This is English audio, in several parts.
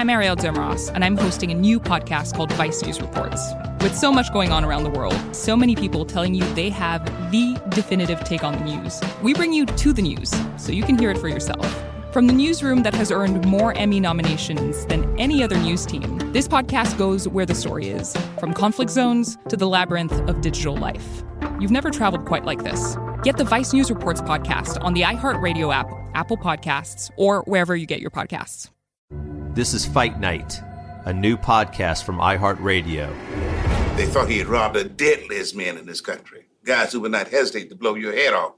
I'm Ariel Demross, and I'm hosting a new podcast called Vice News Reports. With so much going on around the world, so many people telling you they have the definitive take on the news, we bring you to the news so you can hear it for yourself. From the newsroom that has earned more Emmy nominations than any other news team, this podcast goes where the story is, from conflict zones to the labyrinth of digital life. You've never traveled quite like this. Get the Vice News Reports podcast on the iHeartRadio app, Apple Podcasts, or wherever you get your podcasts. This is Fight Night, a new podcast from iHeartRadio. They thought he had robbed the deadliest man in this country. Guys who would not hesitate to blow your head off.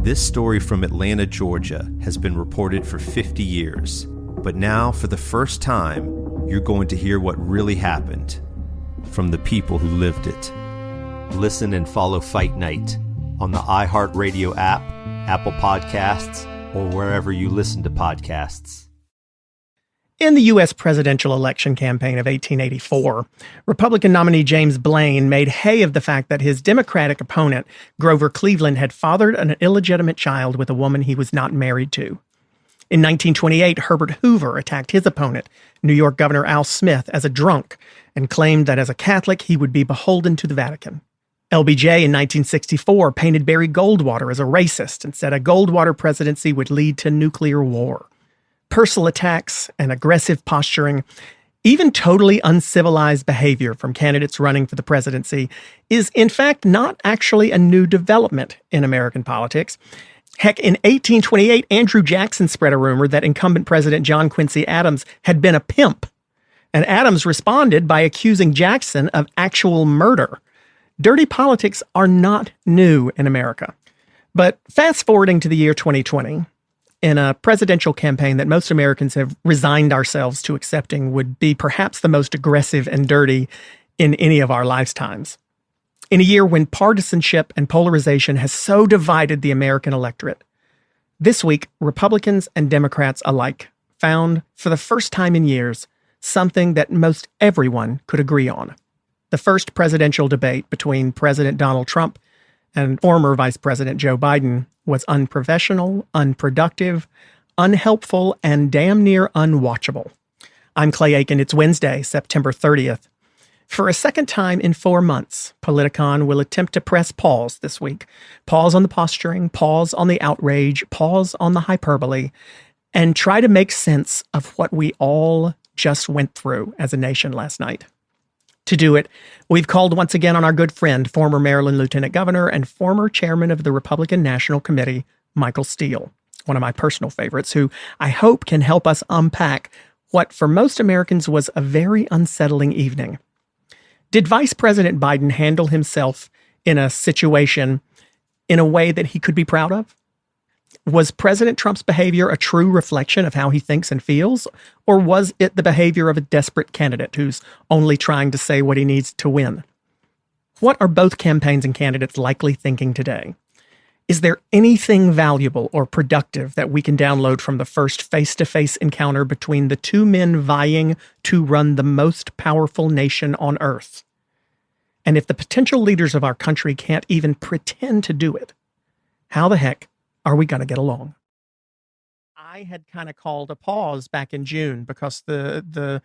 This story from Atlanta, Georgia, has been reported for 50 years. But now, for the first time, you're going to hear what really happened from the people who lived it. Listen and follow Fight Night on the iHeartRadio app, Apple Podcasts, or wherever you listen to podcasts. In the U.S. presidential election campaign of 1884, Republican nominee James Blaine made hay of the fact that his Democratic opponent, Grover Cleveland, had fathered an illegitimate child with a woman he was not married to. In 1928, Herbert Hoover attacked his opponent, New York Governor Al Smith, as a drunk and claimed that as a Catholic he would be beholden to the Vatican. LBJ in 1964 painted Barry Goldwater as a racist and said a Goldwater presidency would lead to nuclear war. Personal attacks and aggressive posturing, even totally uncivilized behavior from candidates running for the presidency is, in fact, not actually a new development in American politics. Heck, in 1828, Andrew Jackson spread a rumor that incumbent President John Quincy Adams had been a pimp, and Adams responded by accusing Jackson of actual murder. Dirty politics are not new in America. But fast forwarding to the year 2020, in a presidential campaign that most Americans have resigned ourselves to accepting would be perhaps the most aggressive and dirty in any of our lifetimes. In a year when partisanship and polarization has so divided the American electorate, this week, Republicans and Democrats alike found, for the first time in years, something that most everyone could agree on. The first presidential debate between President Donald Trump and former Vice President Joe Biden was unprofessional, unproductive, unhelpful, and damn near unwatchable. I'm Clay Aiken. It's Wednesday, September 30th. For a second time in 4 months, Politicon will attempt to press pause this week. Pause on the posturing, pause on the outrage, pause on the hyperbole, and try to make sense of what we all just went through as a nation last night. To do it, we've called once again on our good friend, former Maryland Lieutenant Governor and former chairman of the Republican National Committee, Michael Steele, one of my personal favorites, who I hope can help us unpack what for most Americans was a very unsettling evening. Did Vice President Biden handle himself in a situation in a way that he could be proud of? Was President Trump's behavior a true reflection of how he thinks and feels, or was it the behavior of a desperate candidate who's only trying to say what he needs to win? What are both campaigns and candidates likely thinking today? Is there anything valuable or productive that we can download from the first face-to-face encounter between the two men vying to run the most powerful nation on earth? And if the potential leaders of our country can't even pretend to do it, how the heck are we going to get along? I had kind of called a pause back in June because the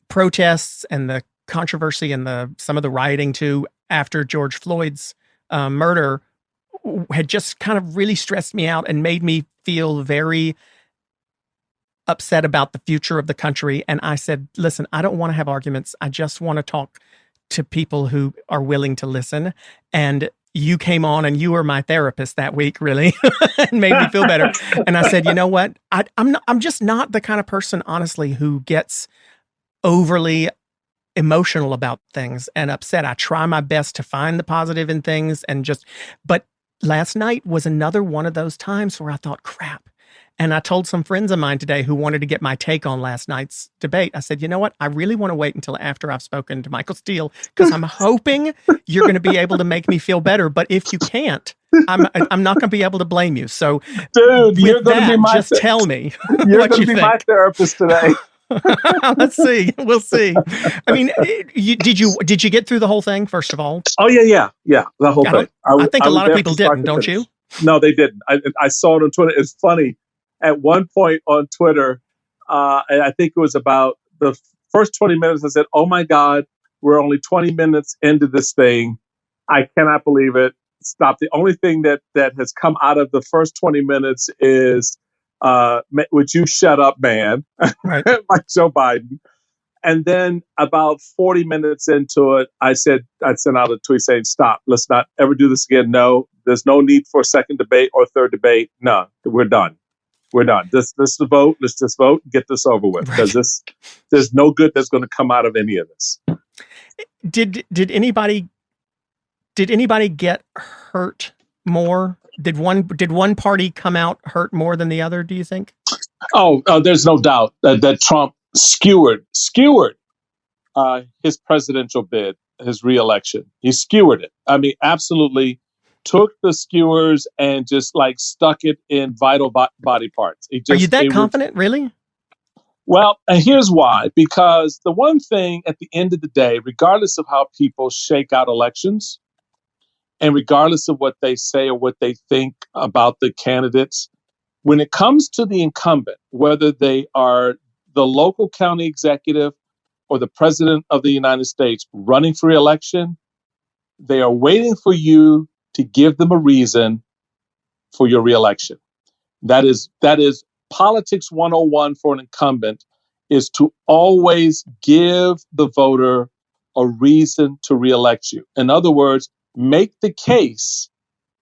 protests and the controversy and some of the rioting too after George Floyd's murder had just kind of really stressed me out and made me feel very upset about the future of the country. And I said, listen, I don't want to have arguments. I just want to talk to people who are willing to listen. And you came on and you were my therapist that week, really, and made me feel better. And I said, you know what? I'm just not the kind of person, honestly, who gets overly emotional about things and upset. I try my best to find the positive in things but last night was another one of those times where I thought, crap. And I told some friends of mine today who wanted to get my take on last night's debate. I said, you know what? I really want to wait until after I've spoken to Michael Steele because I'm hoping you're going to be able to make me feel better. But if you can't, I'm not going to be able to blame you. So, dude, you're going to be my just tell me you're what going you to be think. my therapist today. Let's see. We'll see. I mean, did you get through the whole thing? First of all. Oh yeah. The whole thing. I think a lot of people didn't. Don't you? No, they didn't. I saw it on Twitter. It's funny. At one point on Twitter, and I think it was about the first 20 minutes. I said, "Oh my God, we're only 20 minutes into this thing. I cannot believe it. Stop." The only thing that has come out of the first 20 minutes is, "Would you shut up, man?" Right. Like Joe Biden. And then about 40 minutes into it, I sent out a tweet saying, "Stop. Let's not ever do this again. No, there's no need for a second debate or third debate. No, we're done. We're done. Let's vote. Let's just vote and get this over with, because there's no good that's going to come out of any of this." Did anybody get hurt more? Did one party come out hurt more than the other, do you think? Oh, there's no doubt that Trump skewered his presidential bid, his reelection. He skewered it. I mean, absolutely took the skewers and just like stuck it in vital body parts. Are you that confident, really? Well, and here's why. Because the one thing at the end of the day, regardless of how people shake out elections, and regardless of what they say or what they think about the candidates, when it comes to the incumbent, whether they are the local county executive or the president of the United States running for re-election, they are waiting for you to give them a reason for your re-election. That is politics 101 for an incumbent, is to always give the voter a reason to re-elect you. In other words, make the case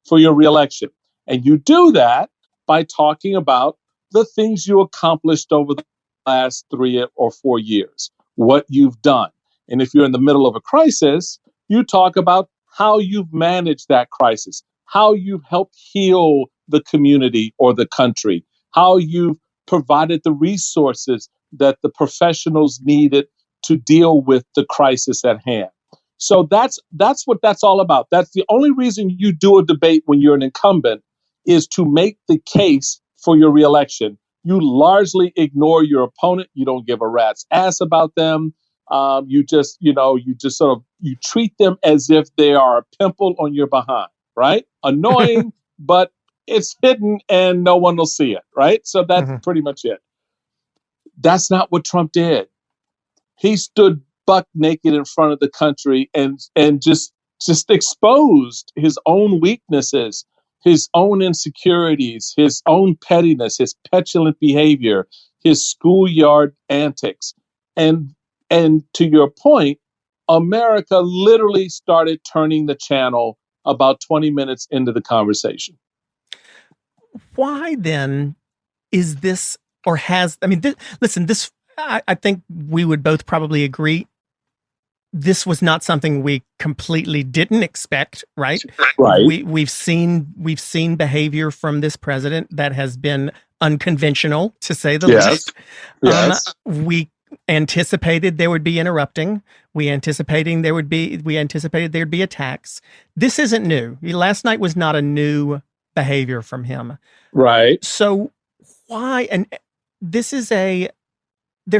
for your re-election. And you do that by talking about the things you accomplished over the last 3 or 4 years, what you've done. And if you're in the middle of a crisis, you talk about how you've managed that crisis, how you've helped heal the community or the country, how you've provided the resources that the professionals needed to deal with the crisis at hand. So that's what that's all about. That's the only reason you do a debate when you're an incumbent, is to make the case for your reelection. You largely ignore your opponent. You don't give a rat's ass about them. You treat them as if they are a pimple on your behind, right? Annoying, but it's hidden and no one will see it, right? So that's pretty much it. That's not what Trump did. He stood buck naked in front of the country and just exposed his own weaknesses, his own insecurities, his own pettiness, his petulant behavior, his schoolyard antics. And to your point, America literally started turning the channel about 20 minutes into the conversation. Why then is this, or has, I mean, this, I think we would both probably agree, this was not something we completely didn't expect, right? Right. We've seen behavior from this president that has been unconventional, to say the least. Yes. We anticipated there would be interrupting. We anticipated there'd be attacks. This isn't new. Last night was not a new behavior from him. Right. So why? And there's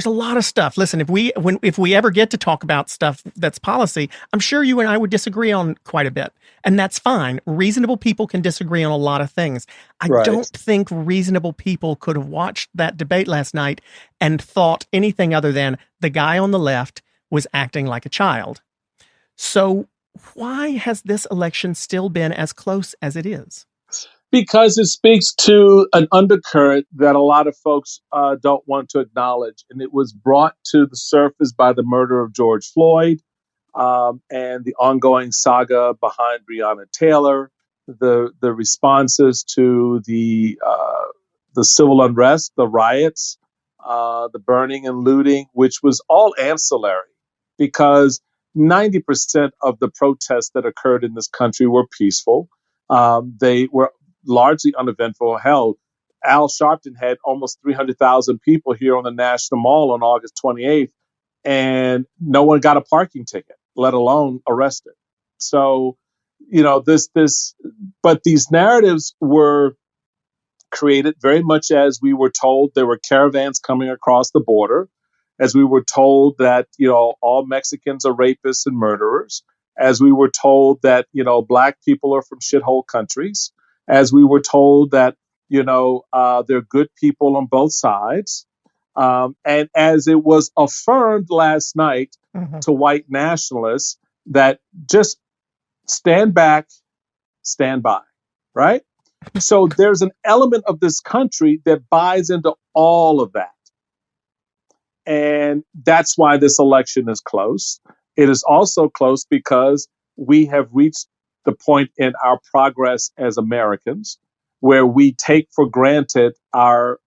a lot of stuff. Listen, if we ever get to talk about stuff that's policy, I'm sure you and I would disagree on quite a bit. And that's fine. Reasonable people can disagree on a lot of things. I don't think reasonable people could have watched that debate last night and thought anything other than the guy on the left was acting like a child. So why has this election still been as close as it is? Because it speaks to an undercurrent that a lot of folks don't want to acknowledge. And it was brought to the surface by the murder of George Floyd and the ongoing saga behind Breonna Taylor, the responses to the civil unrest, the riots, the burning and looting, which was all ancillary, because 90% of the protests that occurred in this country were peaceful. They were largely uneventful. Hell, Al Sharpton had almost 300,000 people here on the National Mall on August 28th, and no one got a parking ticket, let alone arrested. So, but these narratives were created very much as we were told there were caravans coming across the border, as we were told that, all Mexicans are rapists and murderers, as we were told that, Black people are from shithole countries, as we were told that, they're good people on both sides. And as it was affirmed last night to white nationalists, that just stand back, stand by, right? So there's an element of this country that buys into all of that. And that's why this election is close. It is also close because we have reached the point in our progress as Americans where we take for granted our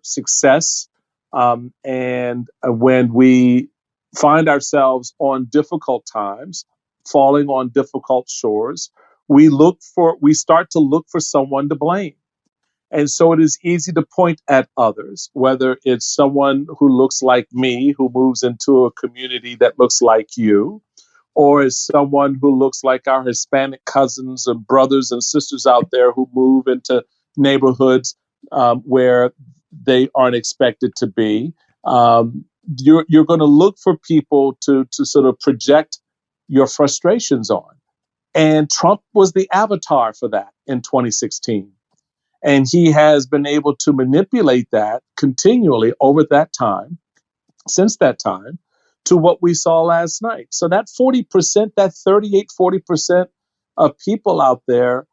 success. And when we find ourselves on difficult times, falling on difficult shores, we start to look for someone to blame. And so it is easy to point at others, whether it's someone who looks like me, who moves into a community that looks like you, or is someone who looks like our Hispanic cousins and brothers and sisters out there who move into neighborhoods where they aren't expected to be. You're going to look for people to sort of project your frustrations on. And Trump was the avatar for that in 2016. And he has been able to manipulate that continually over that time, since that time, to what we saw last night. So that 40%, that 40% of people out there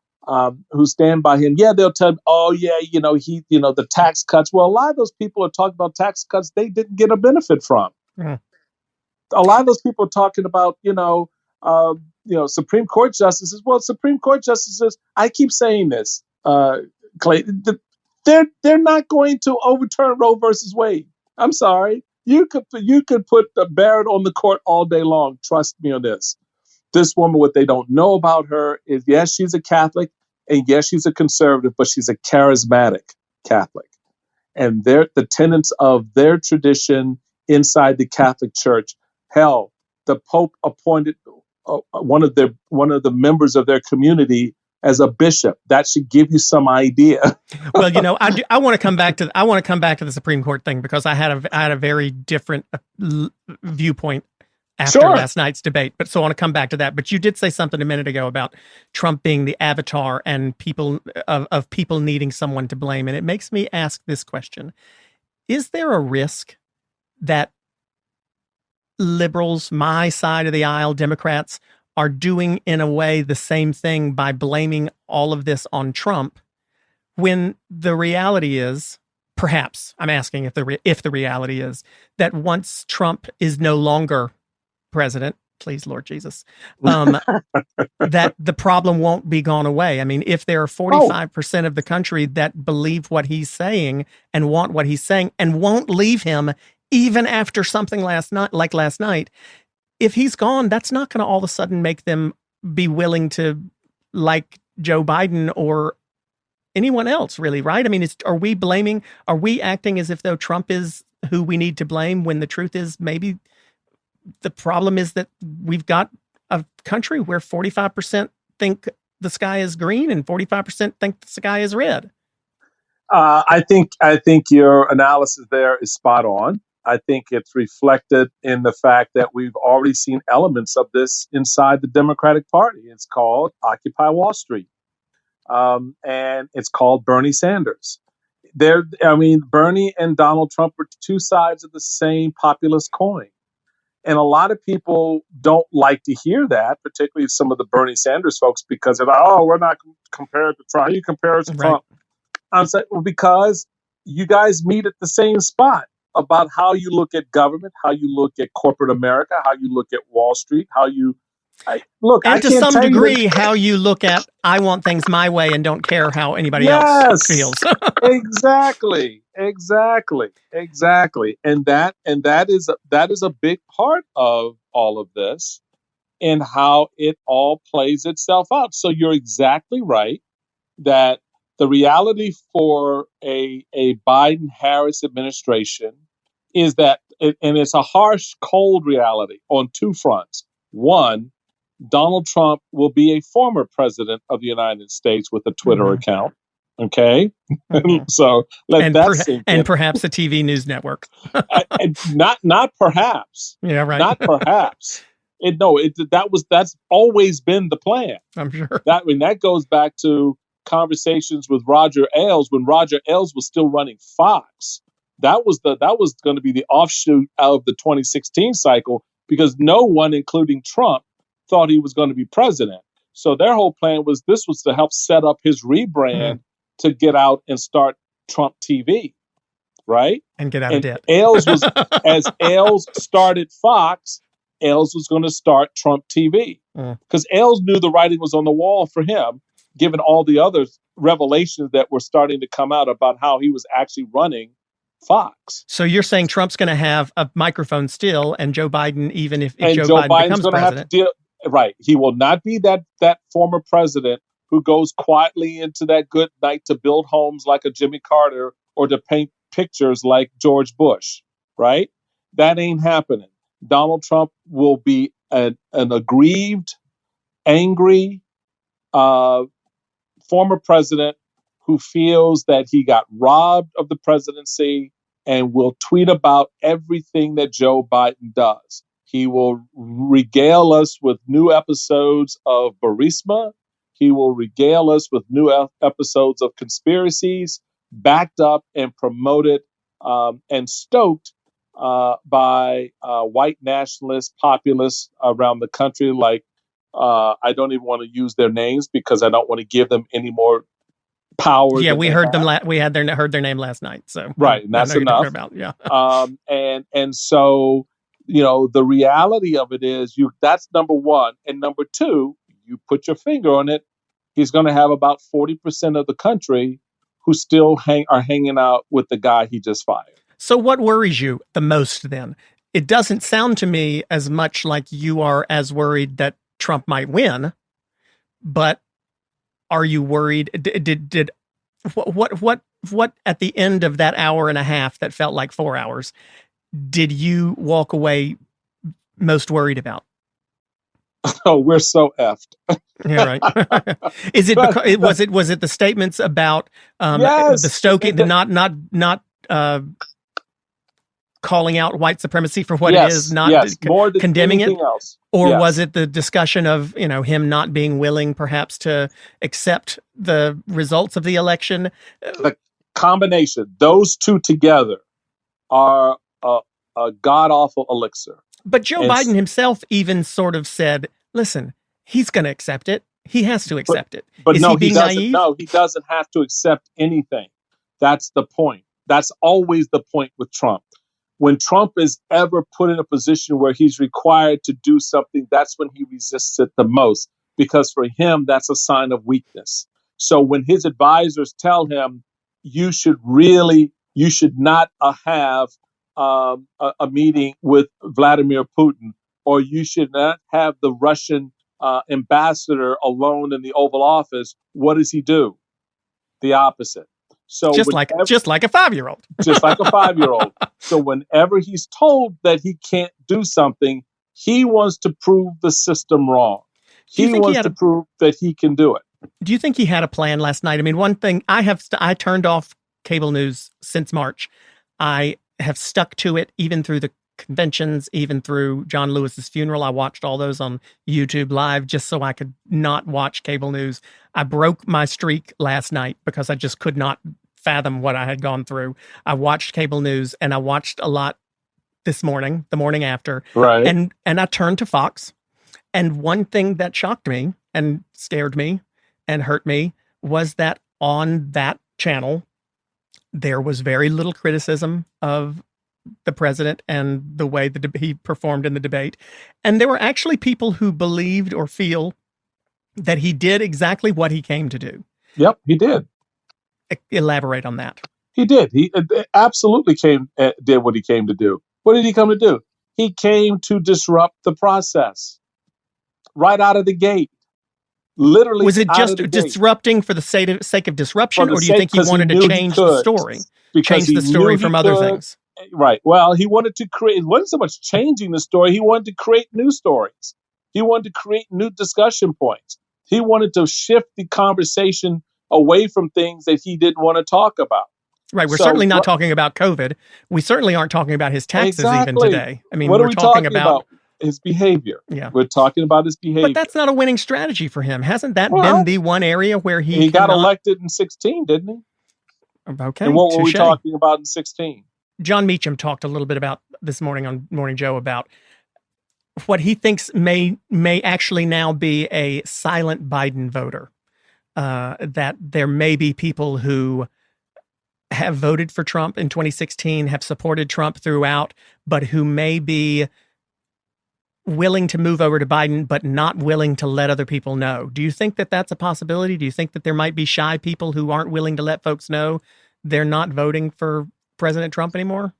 who stand by him, they'll tell him, the tax cuts. Well, a lot of those people are talking about tax cuts they didn't get a benefit from. Mm. A lot of those people are talking about, Supreme Court justices. Well, Supreme Court justices, I keep saying this, Clay, they're not going to overturn Roe versus Wade. I'm sorry. You could put Barrett on the court all day long. Trust me on this. This woman, what they don't know about her is, yes, she's a Catholic, and yes, she's a conservative, but she's a charismatic Catholic. And the tenets of their tradition inside the Catholic Church. Hell, the Pope appointed one of the members of their community as a bishop. That should give you some idea. Well, I want to come back to the Supreme Court thing because I had a very different viewpoint after last night's debate. But so I want to come back to that. But you did say something a minute ago about Trump being the avatar and people of people needing someone to blame, and it makes me ask this question: is there a risk that liberals, my side of the aisle, Democrats, are doing in a way the same thing by blaming all of this on Trump, when the reality is, perhaps, I'm asking if the reality is that once Trump is no longer president, please, Lord Jesus, that the problem won't be gone away. I mean, if there are 45% of the country that believe what he's saying and want what he's saying and won't leave him even after something last night, if he's gone, that's not going to all of a sudden make them be willing to like Joe Biden or anyone else, really, right? I mean, are we acting as if though Trump is who we need to blame when the truth is maybe the problem is that we've got a country where 45% think the sky is green and 45% think the sky is red? I think your analysis there is spot on. I think it's reflected in the fact that we've already seen elements of this inside the Democratic Party. It's called Occupy Wall Street, and it's called Bernie Sanders. Bernie and Donald Trump are two sides of the same populist coin. And a lot of people don't like to hear that, particularly some of the Bernie Sanders folks, because they're like, we're not compared to Trump. You compare us to Trump. I'm saying, well, because you guys meet at the same spot about how you look at government, how you look at corporate America, how you look at Wall Street, and to some degree, how you look at I want things my way and don't care how anybody else feels. Exactly. And that is a big part of all of this and how it all plays itself out. So you're exactly right that the reality for a Biden-Harris administration is that, and it's a harsh, cold reality on two fronts. One, Donald Trump will be a former president of the United States with a Twitter account. Okay, so let that sink in. And perhaps a TV news network. not perhaps. Yeah, right. Not perhaps. That's always been the plan. I'm sure. That goes back to conversations with Roger Ailes when Roger Ailes was still running Fox. That was going to be the offshoot out of the 2016 cycle, because no one, including Trump, thought he was going to be president. So their whole plan was to help set up his rebrand to get out and start Trump TV, right? And get out of debt. As Ailes started Fox, Ailes was going to start Trump TV, because Ailes knew the writing was on the wall for him, given all the other revelations that were starting to come out about how he was actually running Fox. So you're saying Trump's going to have a microphone still, and Joe Biden, even if Joe Biden Biden's becomes going to president, have to deal. Right, he will not be that former president who goes quietly into that good night to build homes like a Jimmy Carter or to paint pictures like George Bush. Right, that ain't happening. Donald Trump will be an aggrieved, angry former president who feels that he got robbed of the presidency and will tweet about everything that Joe Biden does. He will regale us with new episodes of Burisma. He will regale us with new episodes of conspiracies, backed up and promoted and stoked by white nationalist populists around the country. Like, I don't even want to use their names because I don't want to give them any more power. Yeah, we heard them. We heard their name last night. So right, and that's enough. About, yeah. And so, you know, the reality of it is, that's number one, and number two, you put your finger on it. He's going to have about 40% of the country who still are hanging out with the guy he just fired. So, what worries you the most? Then it doesn't sound to me as much like you are as worried that Trump might win, but are you worried? Did what at the end of that hour and a half that felt like 4 hours, did you walk away most worried about? Oh, we're so effed. Yeah, right. Is it because was it the statements about yes, the stoking, the not calling out white supremacy for what it is, not more than condemning it, else. Or was it the discussion of, you know, him not being willing perhaps to accept the results of the election? The combination, those two together are a god-awful elixir. But Joe Biden himself even sort of said, listen, he's going to accept it. He has to accept it. But is no, he being naive? No, he doesn't have to accept anything. That's the point. That's always the point with Trump. When Trump is ever put in a position where he's required to do something, that's when he resists it the most, because for him, that's a sign of weakness. So when his advisors tell him, you should not have a meeting with Vladimir Putin, or you should not have the Russian ambassador alone in the Oval Office, what does he do? The opposite. So just like a 5-year-old. Just like a 5-year-old. So whenever he's told that he can't do something, he wants to prove the system wrong. He wants to prove that he can do it. Do you think he had a plan last night? I mean, one thing I turned off cable news since March. I have stuck to it even through the conventions, even through John Lewis's funeral. I watched all those on YouTube Live just so I could not watch cable news. I broke my streak last night because I just could not fathom what I had gone through. I watched cable news and I watched a lot this morning, the morning after. Right. And I turned to Fox. And one thing that shocked me and scared me and hurt me was that on that channel, there was very little criticism of the president and the way that he performed in the debate. And there were actually people who believed or feel that he did exactly what he came to do. Yep, he did. Elaborate on that. He did. He absolutely did what he came to do. What did he come to do? He came to disrupt the process right out of the gate. Literally, was it just disrupting for the sake of disruption, or do you think he wanted to change the story? Change the story from other things? Right. Well, he wanted to create, it wasn't so much changing the story, he wanted to create new stories. He wanted to create new discussion points. He wanted to shift the conversation away from things that he didn't want to talk about. Right. We're certainly not talking about COVID. We certainly aren't talking about his taxes even today. I mean, we're talking about his behavior. Yeah. We're talking about his behavior. But that's not a winning strategy for him. Hasn't that been the one area where he got elected in 2016, didn't he? Okay. And what were we talking about in 2016? John Meacham talked a little bit about this morning on Morning Joe about what he thinks may actually now be a silent Biden voter. That there may be people who have voted for Trump in 2016, have supported Trump throughout, but who may be willing to move over to Biden, but not willing to let other people know. Do you think that that's a possibility? Do you think that there might be shy people who aren't willing to let folks know they're not voting for President Trump anymore?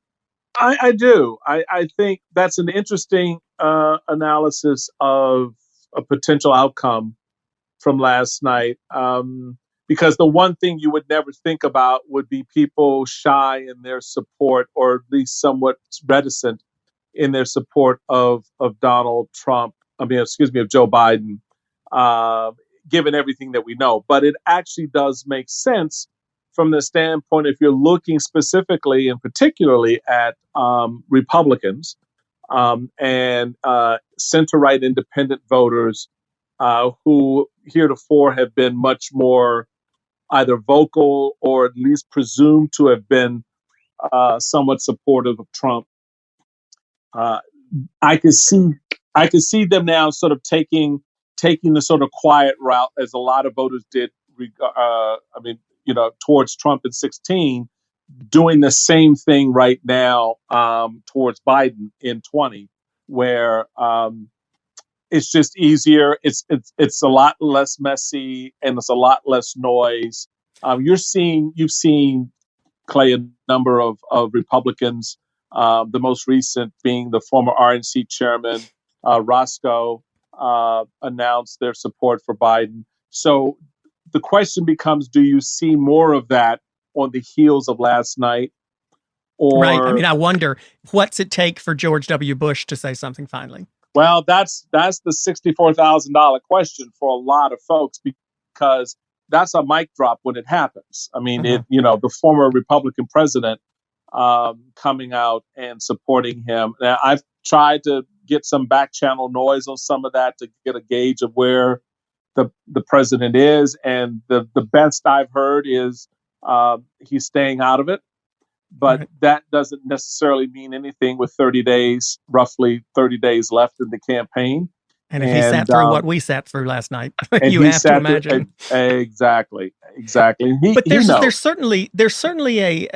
I do. I think that's an interesting analysis of a potential outcome from last night. Because the one thing you would never think about would be people shy in their support, or at least somewhat reticent in their support of Donald Trump. Of Joe Biden, given everything that we know. But it actually does make sense from the standpoint, if you're looking specifically and particularly at Republicans and center-right independent voters who heretofore have been much more either vocal or at least presumed to have been somewhat supportive of Trump. I could see them now sort of taking the sort of quiet route, as a lot of voters did. Towards Trump in 2016, doing the same thing right now towards Biden in 2020, where it's just easier. It's a lot less messy and it's a lot less noise. You've seen, Clay, a number of Republicans, the most recent being the former RNC chairman, Roscoe, announced their support for Biden. So the question becomes, do you see more of that on the heels of last night? Or, right. I mean, I wonder, what's it take for George W. Bush to say something finally? Well, that's the $64,000 question for a lot of folks, because that's a mic drop when it happens. I mean, the former Republican president coming out and supporting him. Now, I've tried to get some back channel noise on some of that to get a gauge of where the president is, and the best I've heard is he's staying out of it. But right. That doesn't necessarily mean anything with roughly 30 days left in the campaign. And if he sat through what we sat through last night, you have to imagine. Exactly. But there's certainly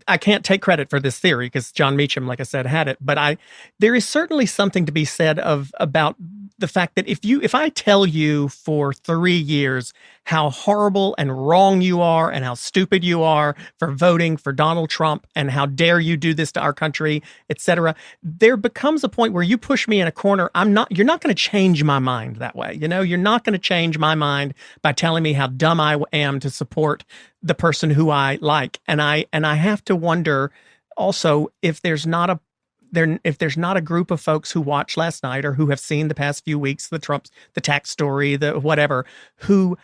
I can't take credit for this theory because John Meacham, like I said, had it. But there is certainly something to be said about the fact that if I tell you for 3 years how horrible and wrong you are and how stupid you are for voting for Donald Trump and how dare you do this to our country, etc., there becomes a point where you push me in a corner. You're not going to change my mind that way. You're not going to change my mind by telling me how dumb I am to support the person who I like. And I have to wonder also if there's not a group of folks who watched last night or who have seen the past few weeks, the tax story, the whatever, who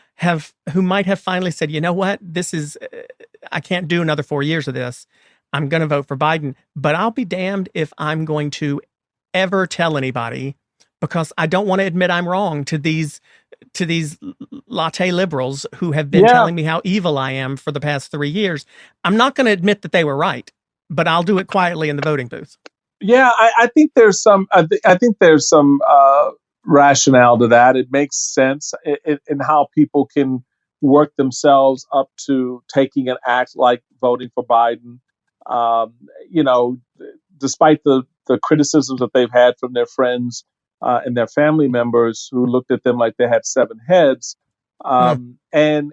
might have finally said, you know what, I can't do another 4 years of this. I'm going to vote for Biden, but I'll be damned if I'm going to ever tell anybody, because I don't want to admit I'm wrong to these latte liberals who have been telling me how evil I am for the past 3 years. I'm not going to admit that they were right, but I'll do it quietly in the voting booth. Yeah, I think there's some. I think there's some rationale to that. It makes sense in how people can work themselves up to taking an act like voting for Biden. Despite the criticisms that they've had from their friends and their family members who looked at them like they had 7 heads, and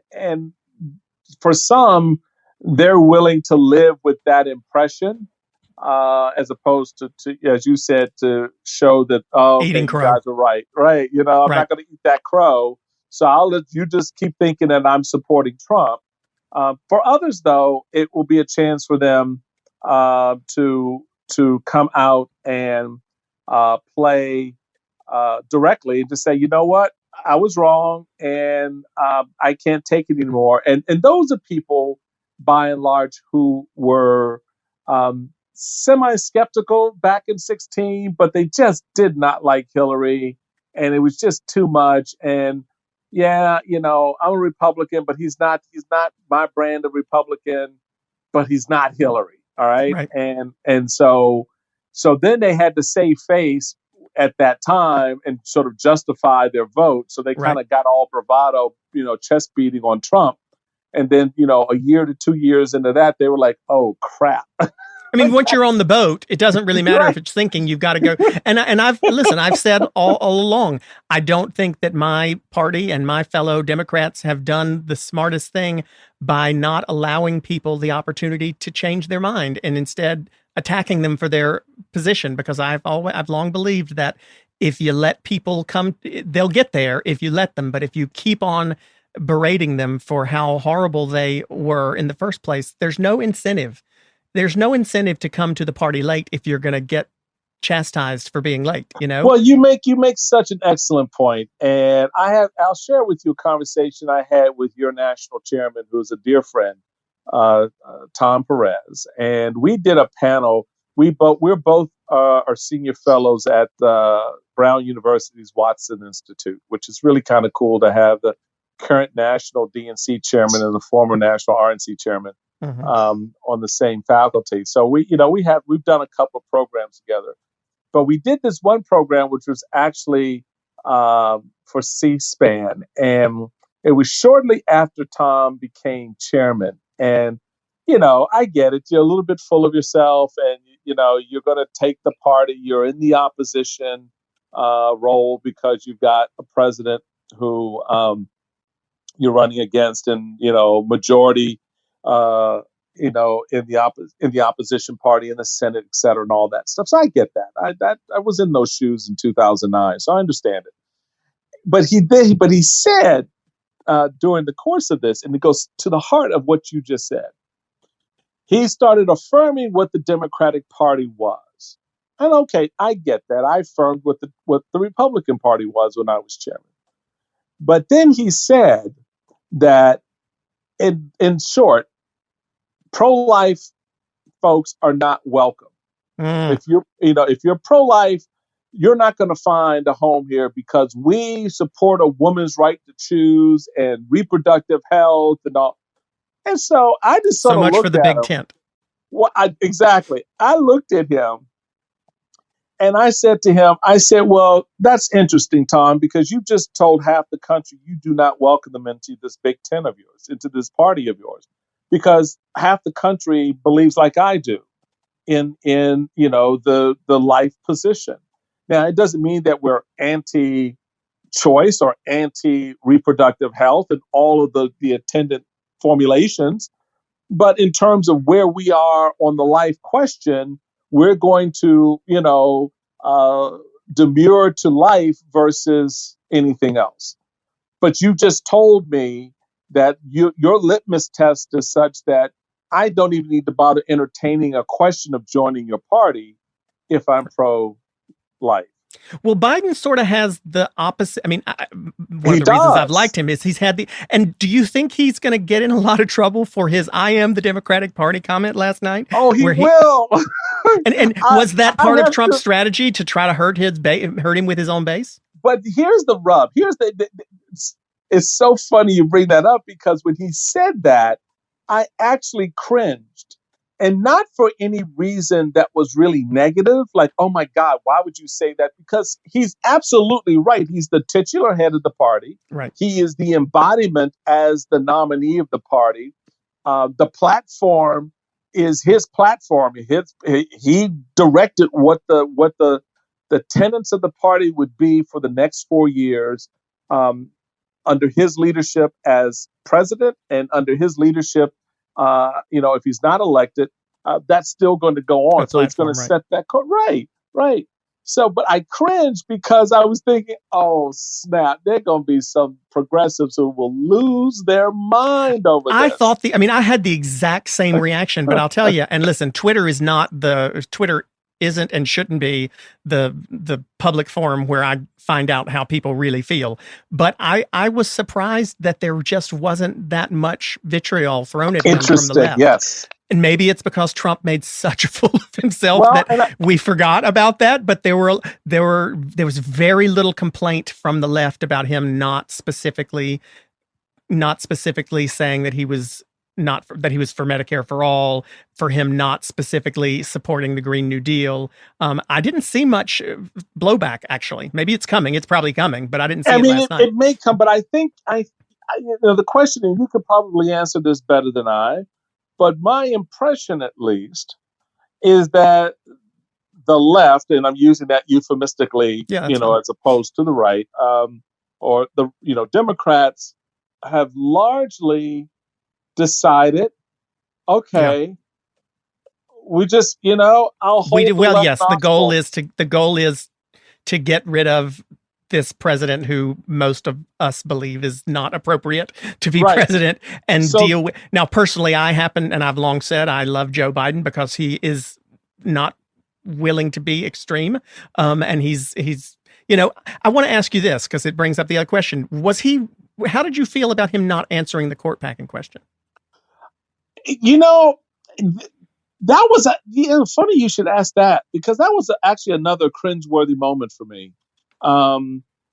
for some, they're willing to live with that impression. As opposed to, as you said, to show that, eating crow. You guys are right. I'm not going to eat that crow. So I'll let you just keep thinking that I'm supporting Trump. For others, though, it will be a chance for them to come out and play directly and to say, you know what, I was wrong and I can't take it anymore. And those are people, by and large, who were semi-skeptical back in 2016, but they just did not like Hillary, and it was just too much. And I'm a Republican, but he's not my brand of Republican, but he's not Hillary. All right. Right. And so then they had to save face at that time and sort of justify their vote. So they kind of got all bravado, chest beating on Trump. And then, a year to 2 years into that, they were like, oh, crap. I mean, once you're on the boat, it doesn't really matter if it's sinking. You've got to go. And I've said all along, I don't think that my party and my fellow Democrats have done the smartest thing by not allowing people the opportunity to change their mind and instead attacking them for their position. Because I've long believed that if you let people come, they'll get there if you let them. But if you keep on berating them for how horrible they were in the first place, there's no incentive. There's no incentive to come to the party late if you're going to get chastised for being late, Well, you make such an excellent point. And I'll share with you a conversation I had with your national chairman, who's a dear friend, Tom Perez. And we did a panel. We're both are senior fellows at Brown University's Watson Institute, which is really kind of cool to have the current national DNC chairman and the former national RNC chairman on the same faculty. So we've done a couple of programs together, but we did this one program which was actually for C-SPAN, and it was shortly after Tom became chairman. And I get it, you're a little bit full of yourself, and you're going to take the party. You're in the opposition role because you've got a president who you're running against, and majority in the opposition party in the Senate, et cetera, and all that stuff. So I get that. I was in those shoes in 2009, so I understand it. But he said during the course of this, and it goes to the heart of what you just said. He started affirming what the Democratic Party was, and okay, I get that. I affirmed what the Republican Party was when I was chairman. But then he said that, in short, pro-life folks are not welcome. If you're pro-life, you're not going to find a home here because we support a woman's right to choose and reproductive health and all. And so I just sort so of much looked for the at big him. tent. Well, exactly. I looked at him and I said to him, well, that's interesting, Tom, because you just told half the country you do not welcome them into this big tent of yours, into this party of yours, because half the country believes like I do in the life position. Now, it doesn't mean that we're anti-choice or anti-reproductive health and all of the attendant formulations. But in terms of where we are on the life question, we're going to, demur to life versus anything else. But you just told me that your litmus test is such that I don't even need to bother entertaining a question of joining your party if I'm pro-life. Well, Biden sort of has the opposite. I mean, one He of the reasons I've does. liked him is he's had and do you think he's going to get in a lot of trouble for his "I am the Democratic Party" comment last night? Oh, he will. And was that part of Trump's strategy to try to hurt him with his own base? But here's the rub. It's so funny you bring that up, because when he said that, I actually cringed. And not for any reason that was really negative, like, oh my God, why would you say that? Because he's absolutely right. He's the titular head of the party. Right. He is the embodiment as the nominee of the party. The platform is his platform. He directed what the tenets of the party would be for the next 4 years under his leadership as president, and under his leadership. If he's not elected, that's still going to go on. So he's going to set that code. Right. So, but I cringed because I was thinking, oh, snap, there are going to be some progressives who will lose their mind over this. I had the exact same reaction, but I'll tell you, and listen, Twitter isn't and shouldn't be the public forum where I find out how people really feel. But I was surprised that there just wasn't that much vitriol thrown at him from the left. Yes. And maybe it's because Trump made such a fool of himself we forgot about that. But there was very little complaint from the left about him not specifically saying that he was that he was for Medicare for all, for him not specifically supporting the Green New Deal. I didn't see much blowback, actually. Maybe it's coming. It's probably coming, but I didn't see it last night. It may come, but I think the question, and you could probably answer this better than I, but my impression, at least, is that the left, and I'm using that euphemistically, as opposed to the right, or the Democrats have largely decided, okay, we just, I'll hold. The goal is to get rid of this president who most of us believe is not appropriate to be president, and deal with. Now, personally, I've long said I love Joe Biden because he is not willing to be extreme. And he's, I want to ask you this because it brings up the other question. How did you feel about him not answering the court packing question? That was funny you should ask that, because that was actually another cringeworthy moment for me.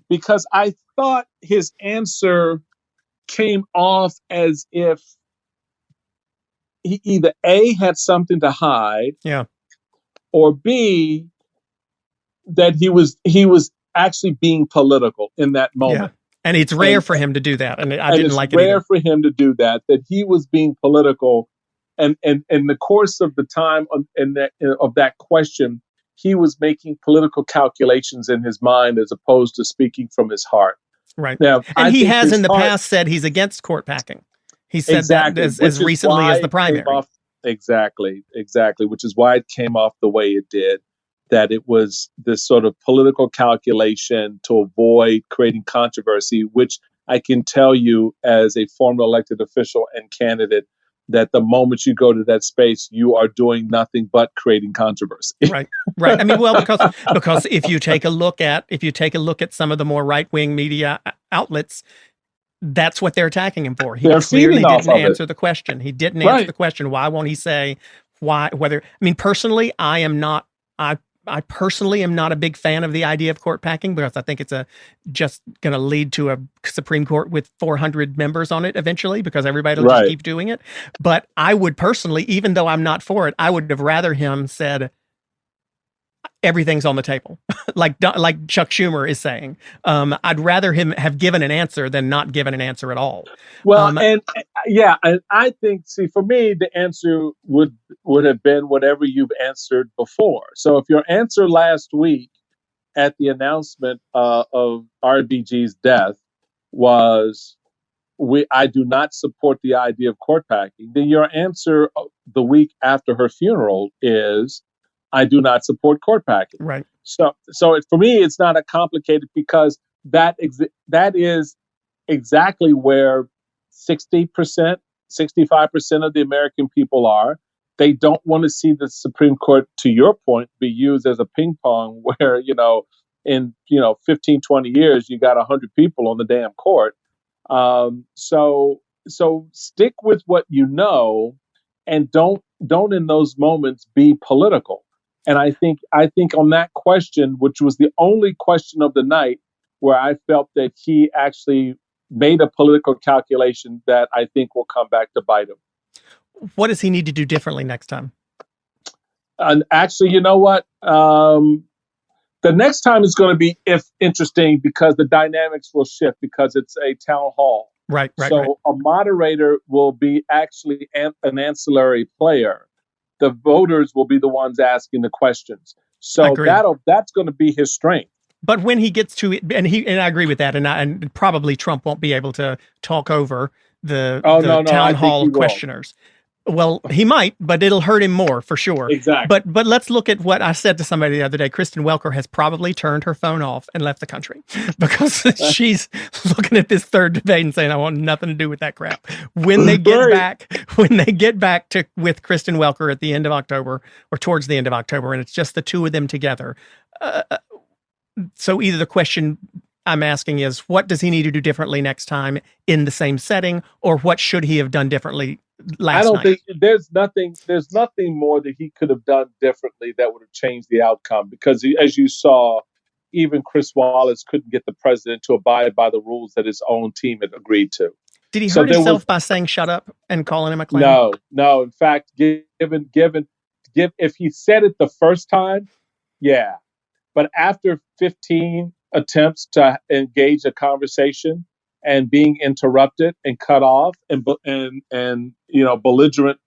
Because I thought his answer came off as if he either A, had something to hide, or B, that he was actually being political in that moment. Yeah. And it's rare for him to do that. And I didn't like it either. It's rare for him to do that he was being political. And in the course of the time of that question, he was making political calculations in his mind as opposed to speaking from his heart. Right. Now, and he has in the past said he's against court packing. He said that as recently as the primary. Exactly. Which is why it came off the way it did. That it was this sort of political calculation to avoid creating controversy, which I can tell you as a former elected official and candidate, that the moment you go to that space, you are doing nothing but creating controversy. Right. I mean, well, because if you take a look at some of the more right-wing media outlets, that's what they're attacking him for. He clearly didn't answer the question. He didn't answer the question. Why won't he say why? Personally, I personally am not a big fan of the idea of court packing because I think it's just going to lead to a Supreme Court with 400 members on it eventually because everybody will just keep doing it. But I would personally, even though I'm not for it, I would have rather him said everything's on the table, like Chuck Schumer is saying. I'd rather him have given an answer than not given an answer at all. Well, and I think, for me, the answer would have been whatever you've answered before. So if your answer last week at the announcement of RBG's death was, I do not support the idea of court packing, then your answer the week after her funeral is, I do not support court packing. Right. So for me, it's not a complicated, because that is exactly where 60%, 65% of the American people are. They don't want to see the Supreme Court, to your point, be used as a ping pong where, in 15, 20 years, you got 100 people on the damn court. So stick with what you know, and don't in those moments be political. And I think on that question, which was the only question of the night where I felt that he actually made a political calculation that I think will come back to bite him. What does he need to do differently next time? And actually, you know what? The next time is going to be interesting because the dynamics will shift because it's a town hall. Right. So a moderator will be actually an ancillary player. The voters will be the ones asking the questions. So that's going to be his strength. But when he gets to it, and I agree with that, and probably Trump won't be able to talk over the town hall questioners. Well, he might, but it'll hurt him more for sure. Exactly. But let's look at what I said to somebody the other day. Kristen Welker has probably turned her phone off and left the country because she's looking at this third debate and saying, "I want nothing to do with that crap." When they get back with Kristen Welker at the end of October or towards the end of October, and it's just the two of them together. So either the question I'm asking is, what does he need to do differently next time in the same setting, or what should he have done differently last night? I don't think there's nothing more that he could have done differently that would have changed the outcome, because as you saw, even Chris Wallace couldn't get the president to abide by the rules that his own team had agreed to. Did he hurt himself by saying "shut up" and calling him a clown? No. In fact, if he said it the first time, yeah. But after 15 attempts to engage a conversation and being interrupted and cut off and belligerent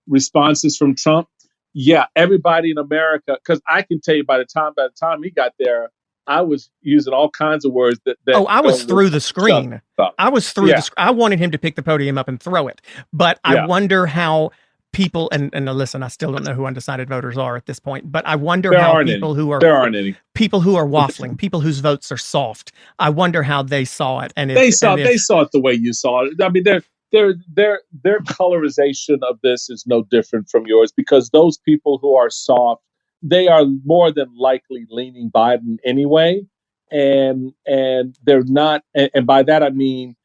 responses from Trump, yeah, everybody in America, because I can tell you by the time he got there, I was using all kinds of words that I was through the screen. I was through the screen. I wanted him to pick the podium up and throw it. But I wonder how people, and listen, I still don't know who undecided voters are at this point, but I wonder how people who are waffling, people whose votes are soft, I wonder how they saw it. And they saw it the way you saw it. I mean, their colorization of this is no different from yours, because those people who are soft, they are more than likely leaning Biden anyway, and they're not. And by that I mean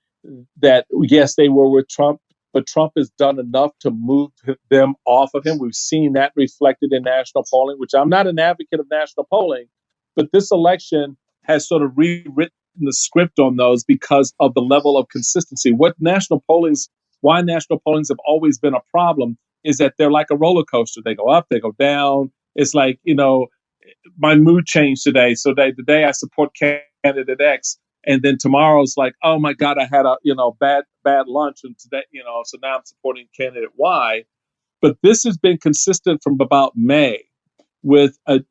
that yes, they were with Trump, but Trump has done enough to move them off of him. We've seen that reflected in national polling, which I'm not an advocate of national polling, but this election has sort of rewritten the script on those because of the level of consistency. Why national pollings have always been a problem is that they're like a roller coaster. They go up, they go down. It's like, my mood changed today. So today I support candidate X. And then tomorrow's like, oh my God, I had a bad lunch, and today so now I'm supporting candidate Y. But this has been consistent from about May, with a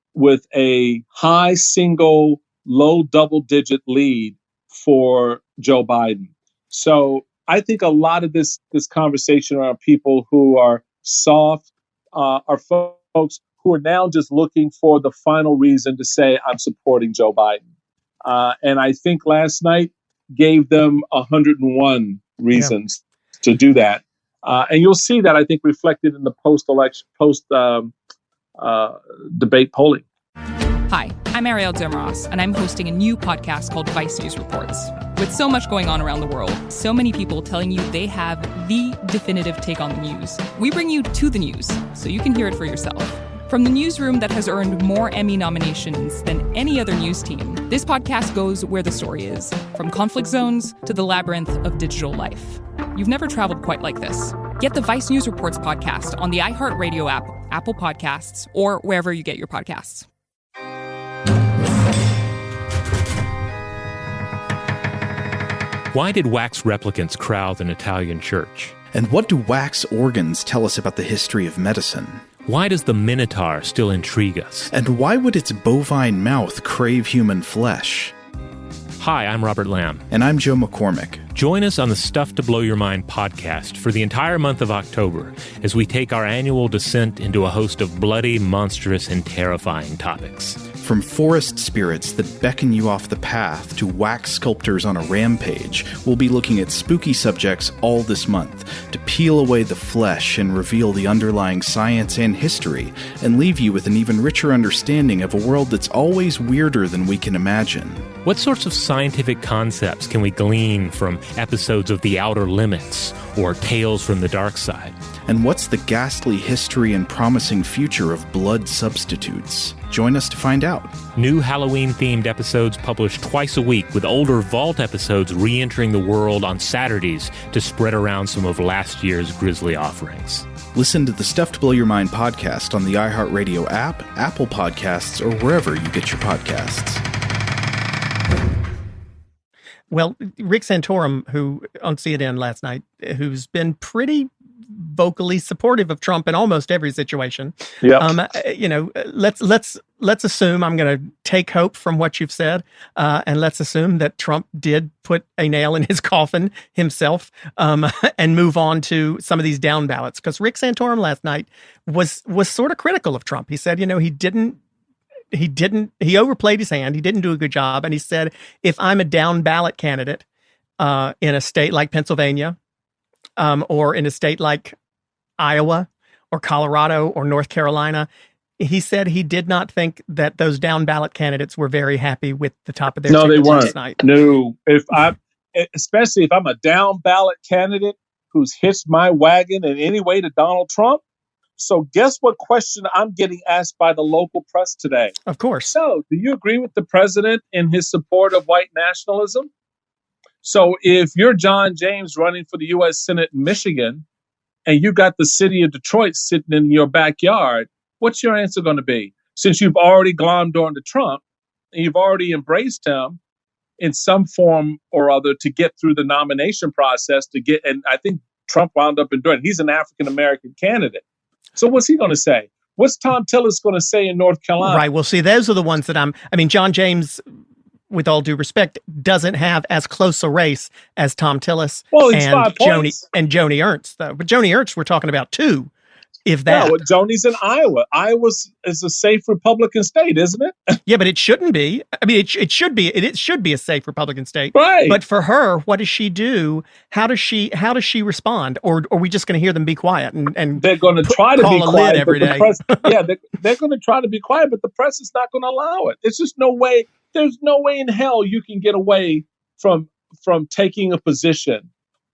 high single, low double-digit lead for Joe Biden. So I think a lot of this conversation around people who are soft are folks who are now just looking for the final reason to say I'm supporting Joe Biden. And I think last night gave them 101 reasons to do that. And you'll see that, I think, reflected in the post-debate polling. Hi, I'm Ariel Demross, and I'm hosting a new podcast called Vice News Reports. With so much going on around the world, so many people telling you they have the definitive take on the news, we bring you to the news so you can hear it for yourself. From the newsroom that has earned more Emmy nominations than any other news team, this podcast goes where the story is, from conflict zones to the labyrinth of digital life. You've never traveled quite like this. Get the Vice News Reports podcast on the iHeartRadio app, Apple Podcasts, or wherever you get your podcasts. Why did wax replicants crowd an Italian church? And what do wax organs tell us about the history of medicine? Why does the Minotaur still intrigue us? And why would its bovine mouth crave human flesh? Hi, I'm Robert Lamb. And I'm Joe McCormick. Join us on the Stuff to Blow Your Mind podcast for the entire month of October as we take our annual descent into a host of bloody, monstrous, and terrifying topics. From forest spirits that beckon you off the path to wax sculptors on a rampage, we'll be looking at spooky subjects all this month to peel away the flesh and reveal the underlying science and history, and leave you with an even richer understanding of a world that's always weirder than we can imagine. What sorts of scientific concepts can we glean from episodes of The Outer Limits or Tales from the Dark Side? And what's the ghastly history and promising future of blood substitutes? Join us to find out. New Halloween-themed episodes published twice a week, with older Vault episodes re-entering the world on Saturdays to spread around some of last year's grisly offerings. Listen to the Stuff to Blow Your Mind podcast on the iHeartRadio app, Apple Podcasts, or wherever you get your podcasts. Well, Rick Santorum, who on CNN last night, who's been pretty vocally supportive of Trump in almost every situation. Yeah. Let's assume, I'm going to take hope from what you've said, and let's assume that Trump did put a nail in his coffin himself, and move on to some of these down ballots. Because Rick Santorum last night was sort of critical of Trump. He said, he overplayed his hand. He didn't do a good job. And he said, if I'm a down ballot candidate in a state like Pennsylvania, or in a state like Iowa or Colorado or North Carolina, he said he did not think that those down ballot candidates were very happy with the top of their No, they tickets weren't. last night. No, especially if I'm a down ballot candidate who's hitched my wagon in any way to Donald Trump. So guess what question I'm getting asked by the local press today? Of course. So, do you agree with the president in his support of white nationalism? So if you're John James running for the U.S. Senate in Michigan, and you got the city of Detroit sitting in your backyard, what's your answer going to be? Since you've already glommed on to Trump, and you've already embraced him in some form or other to get through the nomination process and I think Trump wound up in doing it. He's an African-American candidate. So what's he going to say? What's Tom Tillis going to say in North Carolina? Right. Well, see, those are the ones that John James, with all due respect, doesn't have as close a race as Tom Tillis and Joni Ernst, though. But Joni Ernst, we're talking about 2, if that. Yeah, well, Joni's in Iowa. Iowa is a safe Republican state, isn't it? Yeah, but it shouldn't be. I mean, it should be. It should be a safe Republican state. Right. But for her, what does she do? How does she respond? Or are we just going to hear them be quiet and they're going to try to be quiet every day? They're going to try to be quiet, but the press is not going to allow it. It's just no way. There's no way in hell you can get away from taking a position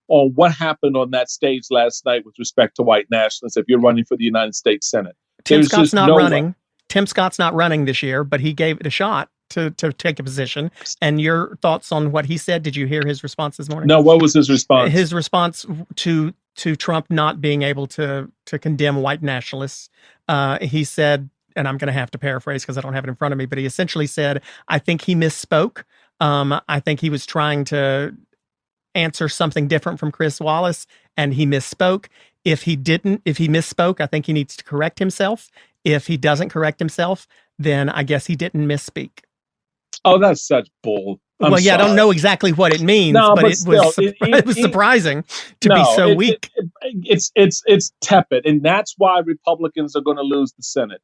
on what happened on that stage last night with respect to white nationalists if you're running for the United States Senate. Tim Scott's not running. Tim Scott's not running this year, but he gave it a shot to take a position. And your thoughts on what he said? Did you hear his response this morning? No, what was his response? His response to Trump not being able to condemn white nationalists. He said, and I'm going to have to paraphrase because I don't have it in front of me, but he essentially said, I think he misspoke. I think he was trying to answer something different from Chris Wallace, and he misspoke. If he misspoke, I think he needs to correct himself. If he doesn't correct himself, then I guess he didn't misspeak. Oh, that's such bull. I don't know exactly what it means, but it was surprising to be so weak. It's tepid, and that's why Republicans are going to lose the Senate.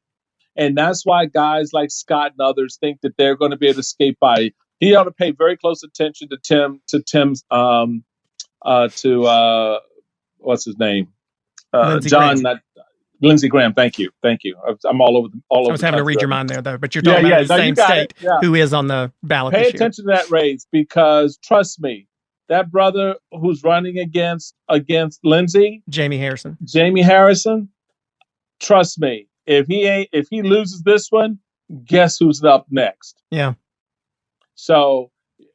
And that's why guys like Scott and others think that they're going to be able to escape by. He ought to pay very close attention to Tim's what's his name? Lindsey Graham. Thank you. I'm all over. I was having to read your mind there, though. But you're talking about the same state who is on the ballot. Pay attention to that race, because trust me, that brother who's running against Lindsey, Jamie Harrison. Trust me, if he loses this one, guess who's up next? Yeah. So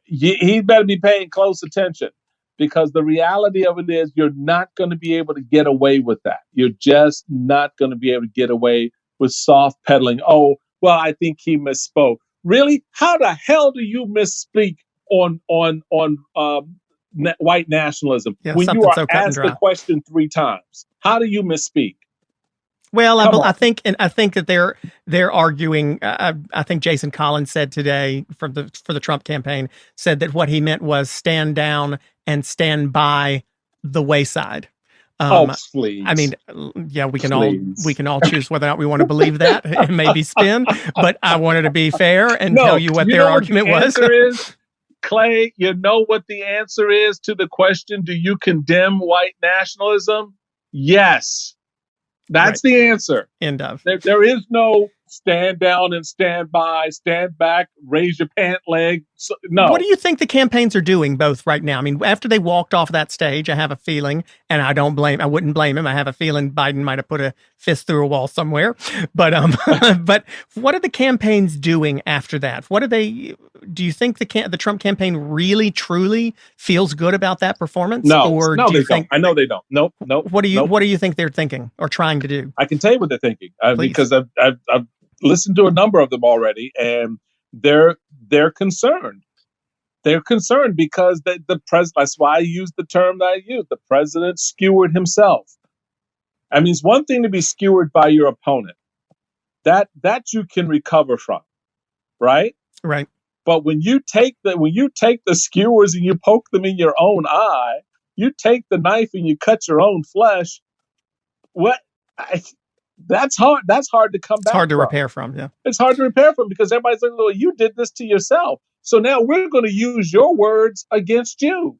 he better be paying close attention, because the reality of it is you're not going to be able to get away with that. You're just not going to be able to get away with soft peddling. Oh, well, I think he misspoke. Really? How the hell do you misspeak on white nationalism when you are asked the question 3 times? How do you misspeak? Well, I think that they're arguing. I think Jason Collins said today for the Trump campaign said that what he meant was stand down and stand by the wayside. Please. I mean, yeah, we can all choose whether or not we want to believe that. It may be spin, but I wanted to be fair and tell you what their argument was. Clay, you know what the answer is to the question: do you condemn white nationalism? Yes. That's right. The answer. End of. There is no stand down and stand by, stand back, raise your pant leg. No. What do you think the campaigns are doing both right now? I mean, after they walked off that stage, I have a feeling, and I wouldn't blame him. I have a feeling Biden might have put a fist through a wall somewhere. But but what are the campaigns doing after that? Do you think the Trump campaign really truly feels good about that perperformance? No, they don't. I know they don't. Nope. What do you think they're thinking or trying to do? I can tell you what they're thinking because I've listened to a number of them already, and they're concerned. They're concerned because the president. That's why I used the term that I used. The president skewered himself. I mean, it's one thing to be skewered by your opponent. That you can recover from, right? Right. But when you take the skewers and you poke them in your own eye, you take the knife and you cut your own flesh. That's hard. That's hard to come back. It's hard to repair from. Yeah, it's hard to repair from because everybody's like, "Well, you did this to yourself." So now we're going to use your words against you.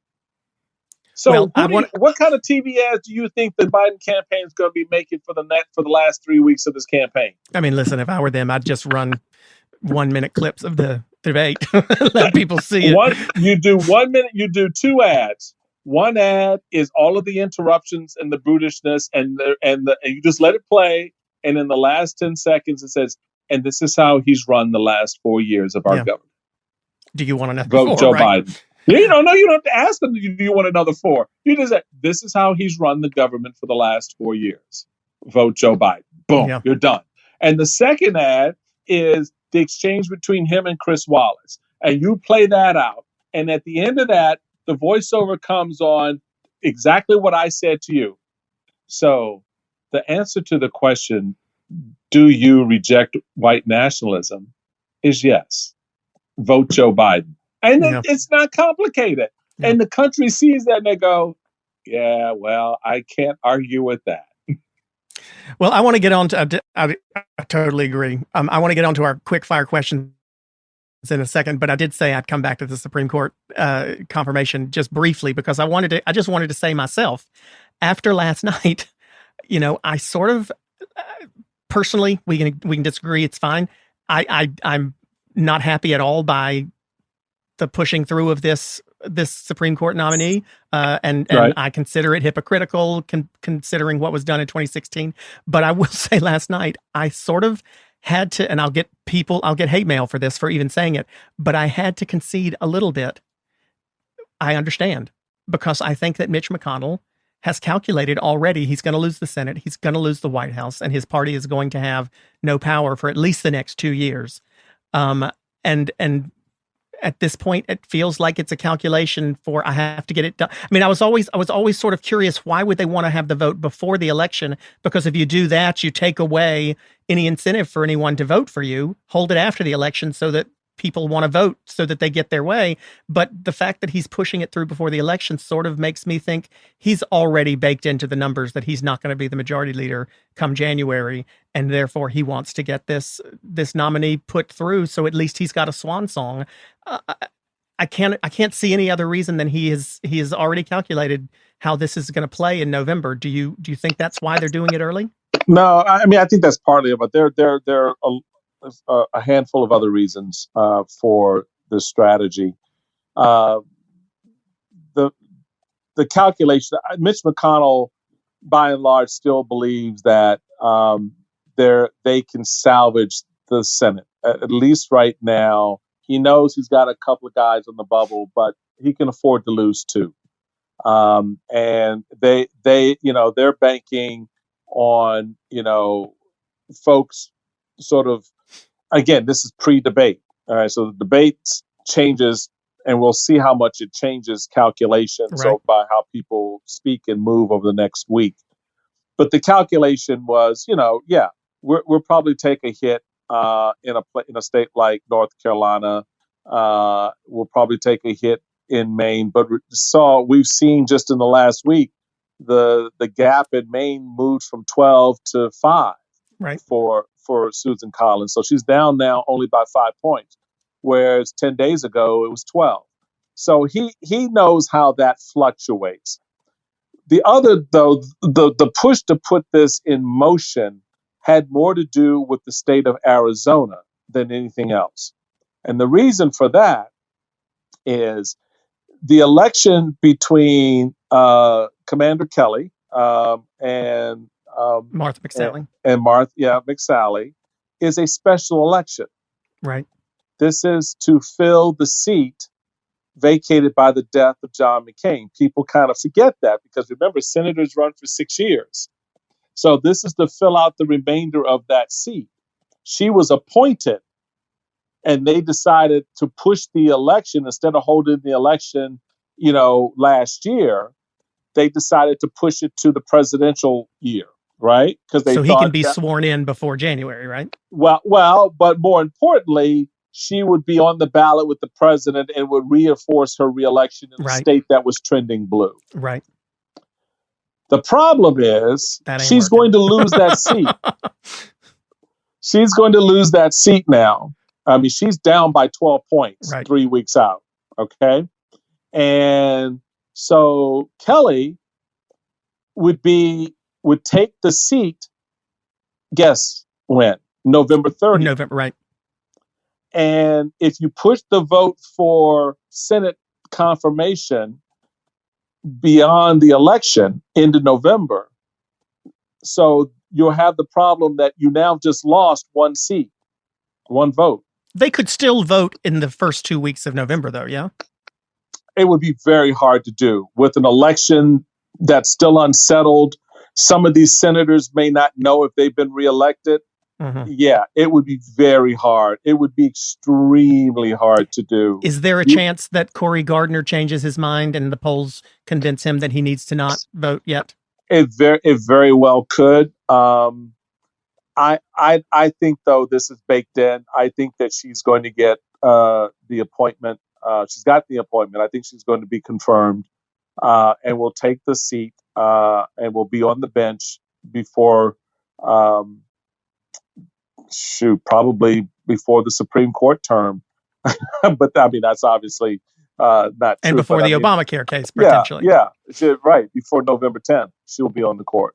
So, what kind of TV ads do you think the Biden campaign is going to be making for the last 3 weeks of this campaign? I mean, listen, if I were them, I'd just run 1-minute clips of the debate, let people see it. You do 1 minute. You do 2 ads. One ad is all of the interruptions and the brutishness, and you just let it play. And in the last 10 seconds, it says, "And this is how he's run the last 4 years of our government." Do you want to know? Vote Joe Biden. You don't know. You don't have to ask them, do you want another 4? You just say, this is how he's run the government for the last 4 years. Vote Joe Biden. Boom, You're done. And the second ad is the exchange between him and Chris Wallace. And you play that out. And at the end of that, the voiceover comes on exactly what I said to you. So the answer to the question, do you reject white nationalism, is yes. Vote Joe Biden. And it's not complicated. Yeah. And the country sees that and they go, yeah, well, I can't argue with that. Well, I want to get on to, I totally agree. I want to get on to our quick fire questions in a second, but I did say I'd come back to the Supreme Court confirmation just briefly because I just wanted to say myself, after last night, I sort of, personally, we can disagree. It's fine. I'm not happy at all by the pushing through of this Supreme Court nominee, and right. I consider it hypocritical considering what was done in 2016. But I will say last night, I sort of had to, and I'll get hate mail for this, for even saying it, but I had to concede a little bit. I understand, because I think that Mitch McConnell has calculated already he's going to lose the Senate, he's going to lose the White House, and his party is going to have no power for at least the next 2 years. And at this point, it feels like it's a calculation for, I have to get it done. I mean, I was always sort of curious, why would they want to have the vote before the election? Because if you do that, you take away any incentive for anyone to vote for you. Hold it after the election so that people want to vote, so that they get their way. But the fact that he's pushing it through before the election sort of makes me think he's already baked into the numbers that he's not going to be the majority leader come January, and therefore he wants to get this nominee put through, so at least he's got a swan song. I can't see any other reason than he has already calculated how this is going to play in November. Do you think that's why they're doing it early? No, I mean, I think that's partly it, but there are a handful of other reasons for this strategy. The calculation, Mitch McConnell, by and large, still believes that they can salvage the Senate. At least right now, he knows he's got a couple of guys on the bubble, but he can afford to lose 2. And they're banking on folks sort of. Again, this is pre-debate. All right, so the debate changes, and we'll see how much it changes calculations by how people speak and move over the next week. But the calculation was, we'll probably take a hit in a state like North Carolina. We'll probably take a hit in Maine. But we've seen just in the last week, the gap in Maine moved from 12 to 5 for Susan Collins. So she's down now only by 5 points, whereas 10 days ago it was 12. So he knows how that fluctuates. The other, though, the push to put this in motion had more to do with the state of Arizona than anything else. And the reason for that is the election between Commander Kelly and Martha McSally. And McSally is a special election. Right. This is to fill the seat vacated by the death of John McCain. People kind of forget that because remember, senators run for 6 years. So this is to fill out the remainder of that seat. She was appointed, and they decided to push the election instead of holding the election, last year. They decided to push it to the presidential year. Right? Because he can be sworn in before January, right? Well, but more importantly, she would be on the ballot with the president and would reinforce her reelection in the state that was trending blue. Right. The problem is she's going to lose that seat. She's going to lose that seat now. I mean, she's down by 12 points 3 weeks out. Okay. And so Kelly would take the seat, guess when? November 30th. November, right. And if you push the vote for Senate confirmation beyond the election into November, so you'll have the problem that you now just lost 1 seat, 1 vote. They could still vote in the first 2 weeks of November, though, yeah? it would be very hard to do with an election that's still unsettled. Some of these senators may not know if they've been reelected. Mhm. Yeah, it would be very hard. It would be extremely hard to do. Is there a chance that Cory Gardner changes his mind and the polls convince him that he needs to not vote yet? It very well could. I think though this is baked in. I think that she's going to get the appointment. She's got the appointment. I think she's going to be confirmed, and will take the seat and will be on the bench before. Probably before the Supreme Court term. But I mean, that's obviously not true. And before the Obamacare case, potentially. Yeah, right. Before November 10th, she'll be on the court.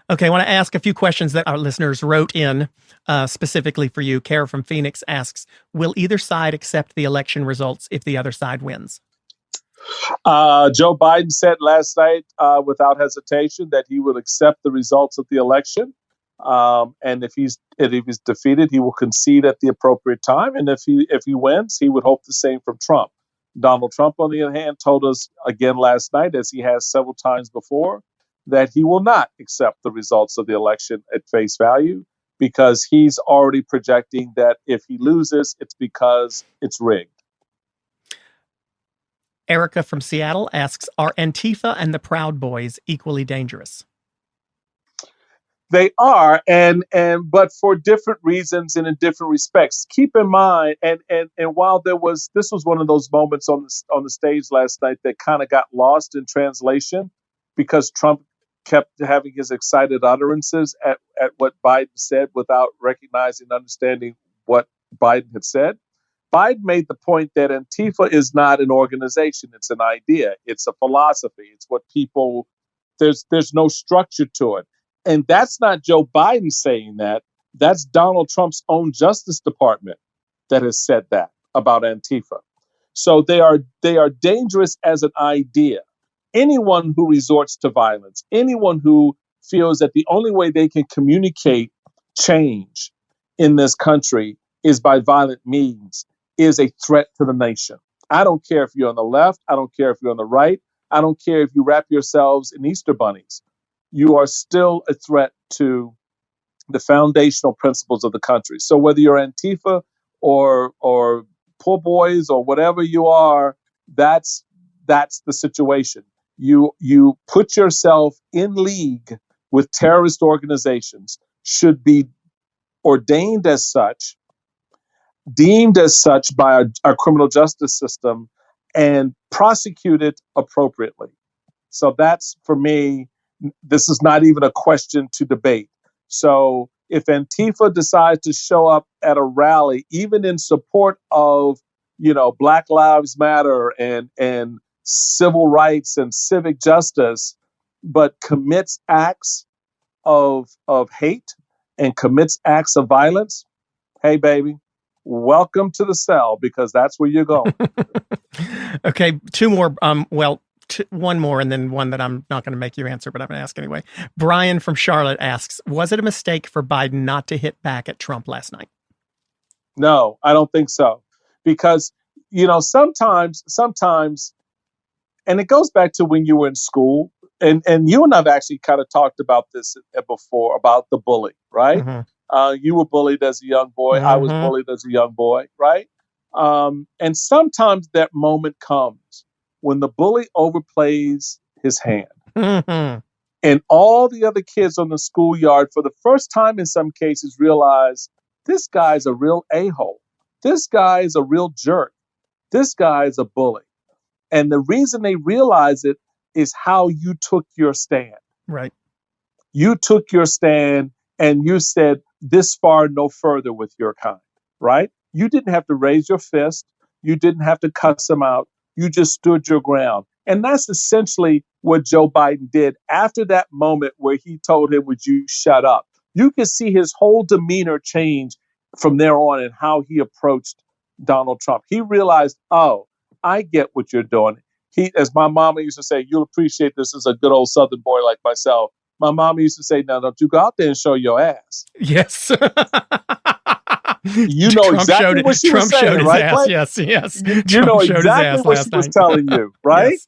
Okay, I want to ask a few questions that our listeners wrote in specifically for you. Kara from Phoenix asks, will either side accept the election results if the other side wins? Joe Biden said last night without hesitation that he will accept the results of the election. And if he's defeated, he will concede at the appropriate time. And if he wins, he would hope the same from Trump. Donald Trump, on the other hand, told us again last night, as he has several times before, that he will not accept the results of the election at face value because he's already projecting that if he loses, it's because it's rigged. Erica from Seattle asks, are Antifa and the Proud Boys equally dangerous? They are, but for different reasons and in different respects. Keep in mind, and while this was one of those moments on the stage last night that kind of got lost in translation because Trump kept having his excited utterances at what Biden said without recognizing and understanding what Biden had said. Biden made the point that Antifa is not an organization; it's an idea, it's a philosophy, it's what people. There's no structure to it. And that's not Joe Biden saying that. That's Donald Trump's own Justice Department that has said that about Antifa. So they are dangerous as an idea. Anyone who resorts to violence, anyone who feels that the only way they can communicate change in this country is by violent means, is a threat to the nation. I don't care if you're on the left. I don't care if you're on the right. I don't care if you wrap yourselves in Easter bunnies. You are still a threat to the foundational principles of the country. So whether you're Antifa or poor boys or whatever you are, that's the situation. You put yourself in league with terrorist organizations, should be ordained as such, deemed as such by our criminal justice system, and prosecuted appropriately. So that's, for me, this is not even a question to debate. So if Antifa decides to show up at a rally, even in support of, Black Lives Matter and civil rights and civic justice, but commits acts of hate and commits acts of violence, hey, baby, welcome to the cell, because that's where you're going. Okay, two more. One more, and then one that I'm not going to make you answer, but I'm going to ask anyway. Brian from Charlotte asks, was it a mistake for Biden not to hit back at Trump last night? No, I don't think so. Because, sometimes, and it goes back to when you were in school, and you and I've actually kind of talked about this before, about the bully, right? Mm-hmm. You were bullied as a young boy. Mm-hmm. I was bullied as a young boy, right? And sometimes that moment comes when the bully overplays his hand. Mm-hmm. And all the other kids on the schoolyard, for the first time in some cases, realize this guy's a real a-hole. This guy is a real jerk. This guy is a bully. And the reason they realize it is how you took your stand. Right. You took your stand and you said, this far, no further with your kind, right? You didn't have to raise your fist. You didn't have to cuss him out. You just stood your ground. And that's essentially what Joe Biden did after that moment where he told him, would you shut up? You can see his whole demeanor change from there on and how he approached Donald Trump. He realized, oh, I get what you're doing. As my mama used to say, you'll appreciate this as a good old Southern boy like myself. My mama used to say, now don't you go out there and show your ass. Yes. You know exactly what she was saying, right, Clay? Yes. You know exactly what she was telling you, right? Yes.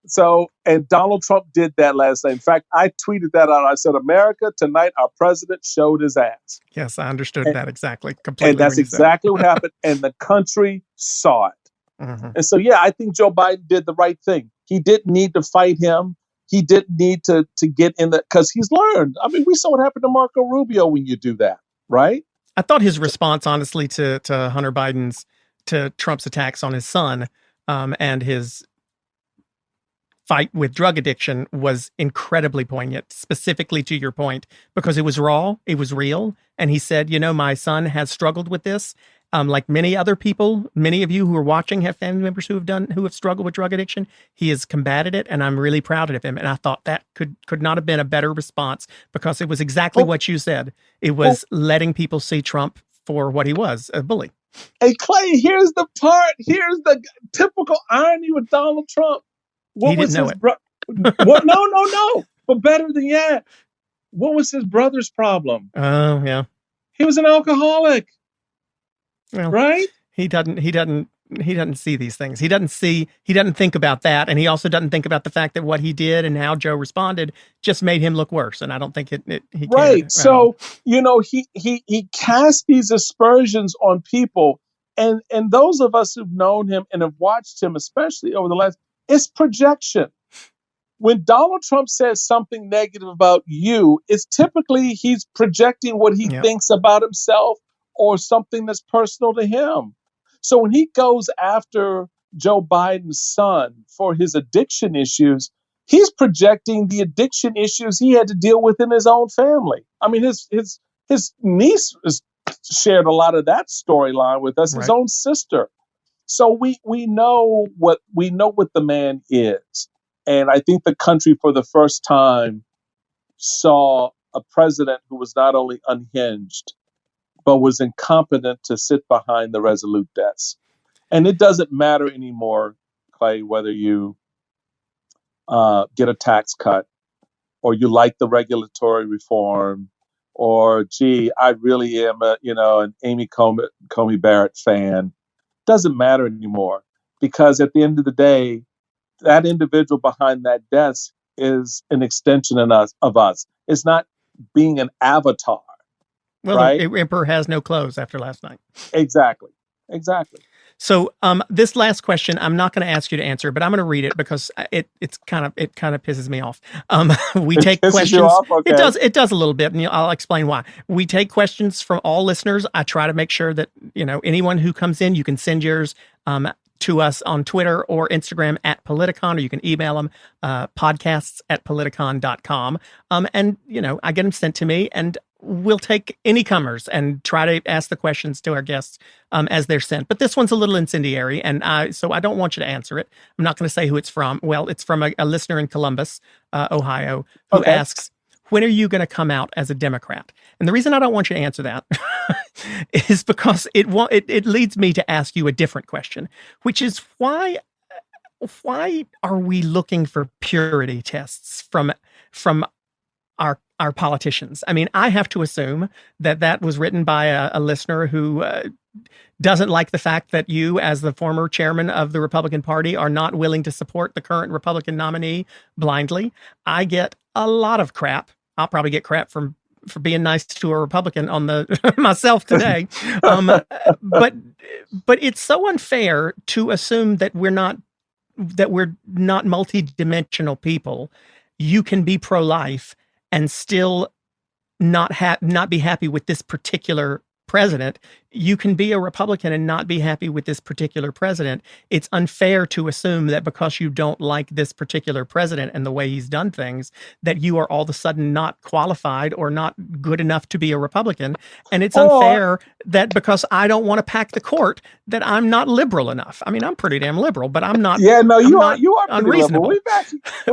So, and Donald Trump did that last night. In fact, I tweeted that out. I said, America, tonight our president showed his ass. Yes, I understood that exactly. Completely. And that's exactly what happened. And the country saw it. Mm-hmm. And so, yeah, I think Joe Biden did the right thing. He didn't need to fight him. He didn't need to get in the, because he's learned. I mean, we saw what happened to Marco Rubio when you do that, right? I thought his response, honestly, to Hunter Biden's, to Trump's attacks on his son and his fight with drug addiction was incredibly poignant, specifically to your point, because it was raw, it was real. And he said, my son has struggled with this. Like many other people, many of you who are watching have family members who have struggled with drug addiction. He has combated it, and I'm really proud of him. And I thought that could not have been a better response, because it was exactly what you said. It was letting people see Trump for what he was, a bully. Hey, Clay, here's the the typical irony with Donald Trump. What was his what? No. But better than that, what was his brother's problem? Oh, yeah. He was an alcoholic. Well, right? He doesn't see these things. He doesn't think about that. And he also doesn't think about the fact that what he did and how Joe responded just made him look worse. And I don't think he right. So, he cast these aspersions on people, and those of us who've known him and have watched him, especially over the last, it's projection. When Donald Trump says something negative about you, it's typically he's projecting what he thinks about himself or something that's personal to him. So when he goes after Joe Biden's son for his addiction issues, he's projecting the addiction issues he had to deal with in his own family. I mean, his niece shared a lot of that storyline with us, his own sister. So we know what the man is. And I think the country for the first time saw a president who was not only unhinged, but was incompetent to sit behind the resolute desk. And it doesn't matter anymore, Clay, whether you get a tax cut or you like the regulatory reform or, gee, I really am an Amy Comey Barrett fan. Doesn't matter anymore, because at the end of the day, that individual behind that desk is an extension of us. It's not being an avatar. Well, right? The emperor has no clothes after last night. Exactly. So this last question, I'm not going to ask you to answer, but I'm going to read it because it kind of pisses me off. We take questions. Okay. It does a little bit, and I'll explain why. We take questions from all listeners. I try to make sure that anyone who comes in, you can send yours to us on Twitter or Instagram at Politicon, or you can email them podcasts@politicon.com. And I get them sent to me, and we'll take any comers and try to ask the questions to our guests as they're sent. But this one's a little incendiary, and so I don't want you to answer it. I'm not going to say who it's from. Well, it's from a listener in Columbus, Ohio, who asks, when are you going to come out as a Democrat? And the reason I don't want you to answer that is because it leads me to ask you a different question, which is why are we looking for purity tests from our politicians? I mean, I have to assume that was written by a listener who doesn't like the fact that you, as the former chairman of the Republican Party, are not willing to support the current Republican nominee blindly. I get a lot of crap. I'll probably get crap for being nice to a Republican on the myself today. But it's so unfair to assume that we're not multidimensional people. You can be pro-life and still not be happy with this particular president. You can be a Republican and not be happy with this particular president. It's unfair to assume that because you don't like this particular president and the way he's done things, that you are all of a sudden not qualified or not good enough to be a Republican. And it's unfair that because I don't want to pack the court, that I'm not liberal enough. I mean, I'm pretty damn liberal, but I'm not. Yeah, no, you are unreasonable.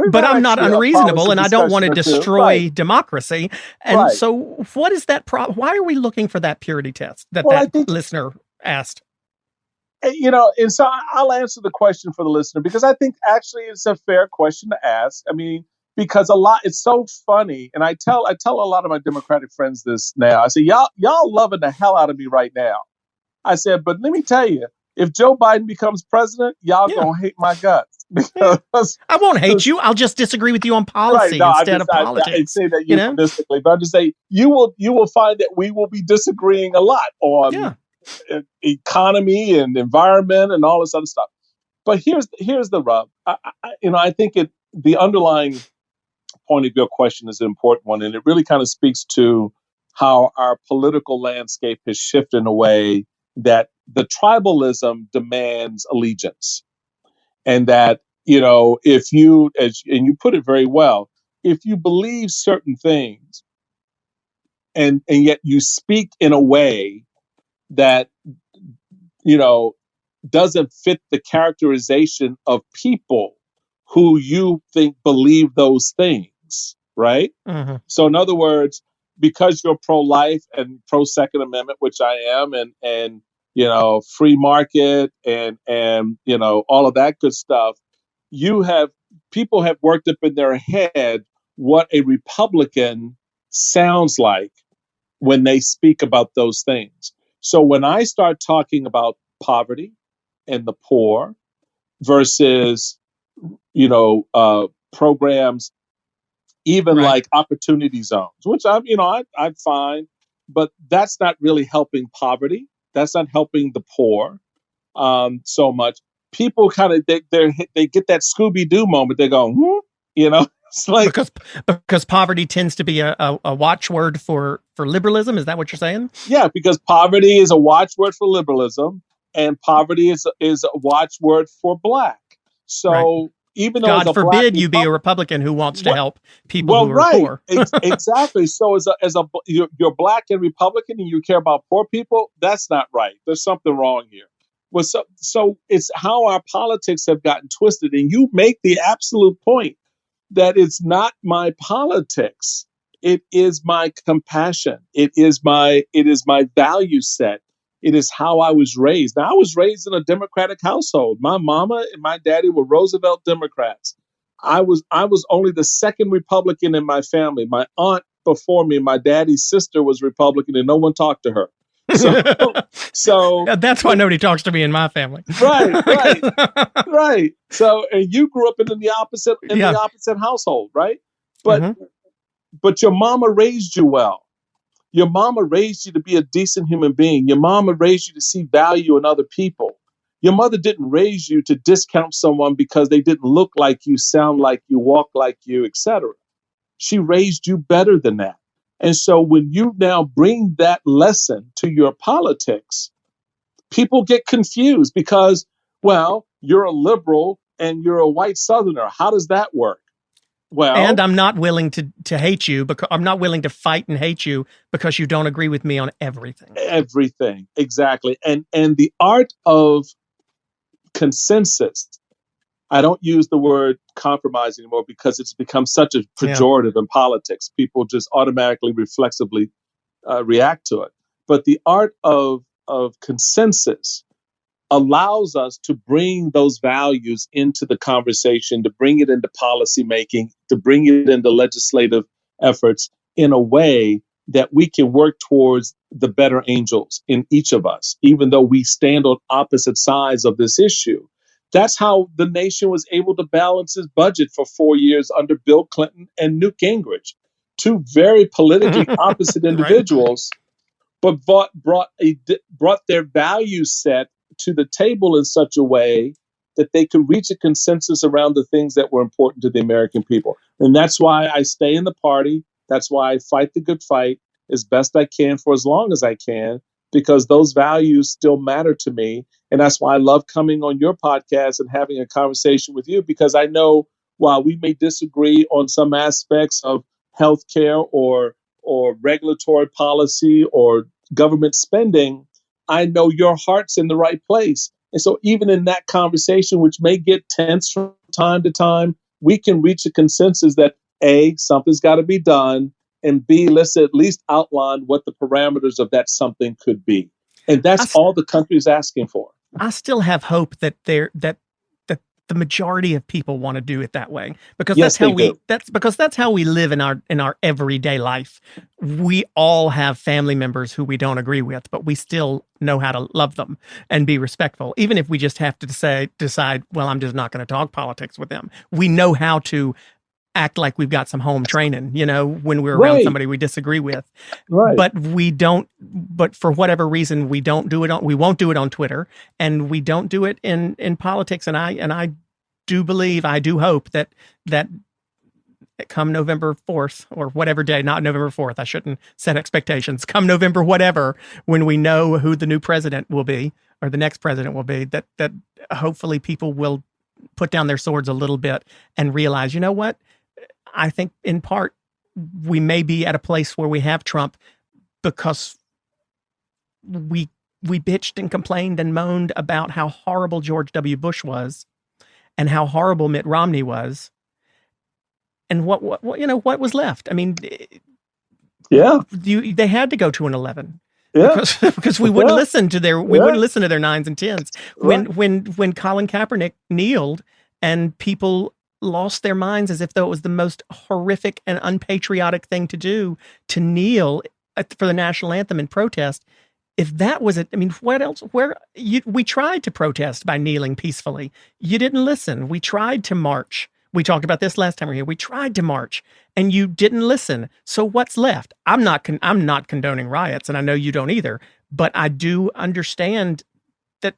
But I'm not unreasonable, and I don't want to destroy democracy. And so, what is that problem? Why are we looking for that purity test that listener asked? And so I'll answer the question for the listener, because I think actually it's a fair question to ask. I mean, because it's so funny. And I tell a lot of my Democratic friends this now. I say, y'all loving the hell out of me right now. I said, but let me tell you, if Joe Biden becomes president, y'all gonna hate my guts. Because I won't hate you. I'll just disagree with you on policy instead of politics. I say that euphemistically, but I just say you will find that we will be disagreeing a lot on economy and environment and all this other stuff. But here's the rub. I think the underlying point of your question is an important one, and it really kind of speaks to how our political landscape has shifted in a way that the tribalism demands allegiance. And that, if you, and you put it very well, if you believe certain things and yet you speak in a way that, doesn't fit the characterization of people who you think believe those things, right? Mm-hmm. So in other words, because you're pro-life and pro-Second Amendment, which I am, and free market and all of that good stuff, people have worked up in their head what a Republican sounds like when they speak about those things. So when I start talking about poverty and the poor versus programs even like opportunity zones, which I'd find, but that's not really helping poverty. That's not helping the poor so much. People kind of they get that Scooby-Doo moment. They go, it's like because poverty tends to be a watchword for liberalism. Is that what you're saying? Yeah, because poverty is a watchword for liberalism, and poverty is a watchword for Black. So even though God forbid you be a Republican who wants to help people who are poor. Exactly. So you're Black and Republican and you care about poor people. That's not right. There's something wrong here. Well, so it's how our politics have gotten twisted. And you make the absolute point that it's not my politics. It is my compassion. It is my value set. It is how I was raised. Now, I was raised in a Democratic household. My mama and my daddy were Roosevelt Democrats. I was only the second Republican in my family. My aunt before me, my daddy's sister, was Republican, and no one talked to her. So that's why nobody talks to me in my family. Right. So, and you grew up in the opposite household, right? But your mama raised you well. Your mama raised you to be a decent human being. Your mama raised you to see value in other people. Your mother didn't raise you to discount someone because they didn't look like you, sound like you, walk like you, etc. She raised you better than that. And so when you now bring that lesson to your politics, people get confused because, well, you're a liberal and you're a white Southerner. How does that work? Well, and I'm not willing to hate you because I'm not willing to fight and hate you because you don't agree with me on everything. Everything, exactly. And the art of consensus, I don't use the word compromise anymore because it's become such a pejorative in politics. People just automatically, reflexively react to it. But the art of consensus allows us to bring those values into the conversation, to bring it into policy making, to bring it into legislative efforts in a way that we can work towards the better angels in each of us, even though we stand on opposite sides of this issue. That's how the nation was able to balance its budget for 4 years under Bill Clinton and Newt Gingrich, two very politically opposite individuals, but brought their value set to the table in such a way that they could reach a consensus around the things that were important to the American people. And that's why I stay in the party. That's why I fight the good fight as best I can for as long as I can, because those values still matter to me. And that's why I love coming on your podcast and having a conversation with you, because I know while we may disagree on some aspects of healthcare or regulatory policy or government spending, I know your heart's in the right place. And so even in that conversation, which may get tense from time to time, we can reach a consensus that A, something's got to be done, and B, let's at least outline what the parameters of that something could be. And that's all the country is asking for. I still have hope that the majority of people want to do it that way, because Yes, that's how we live in our everyday life. We all have family members who we don't agree with, but we still know how to love them and be respectful, even if we just have to decide, well, I'm just not going to talk politics with them. We know how to act like we've got some home training, when we're around somebody we disagree with. Right. But for whatever reason, we won't do it on Twitter, and we don't do it in politics. And I do hope that come November 4th or whatever day, not November 4th, I shouldn't set expectations, come November whatever, when we know who the new president will be, or the next president will be, that hopefully people will put down their swords a little bit and realize, you know what? I think in part we may be at a place where we have Trump because we bitched and complained and moaned about how horrible George W. Bush was and how horrible Mitt Romney was. And what was left? I mean, they had to go to an 11. Yeah. Because we wouldn't listen to their wouldn't listen to their 9s and 10s. When Colin Kaepernick kneeled and people lost their minds as if though it was the most horrific and unpatriotic thing to do, to kneel for the national anthem in protest. If that was it, I mean, what else? We tried to protest by kneeling peacefully. You didn't listen. We tried to march. We talked about this last time we were here. We tried to march, and you didn't listen. So what's left? I'm not condoning riots, and I know you don't either. But I do understand that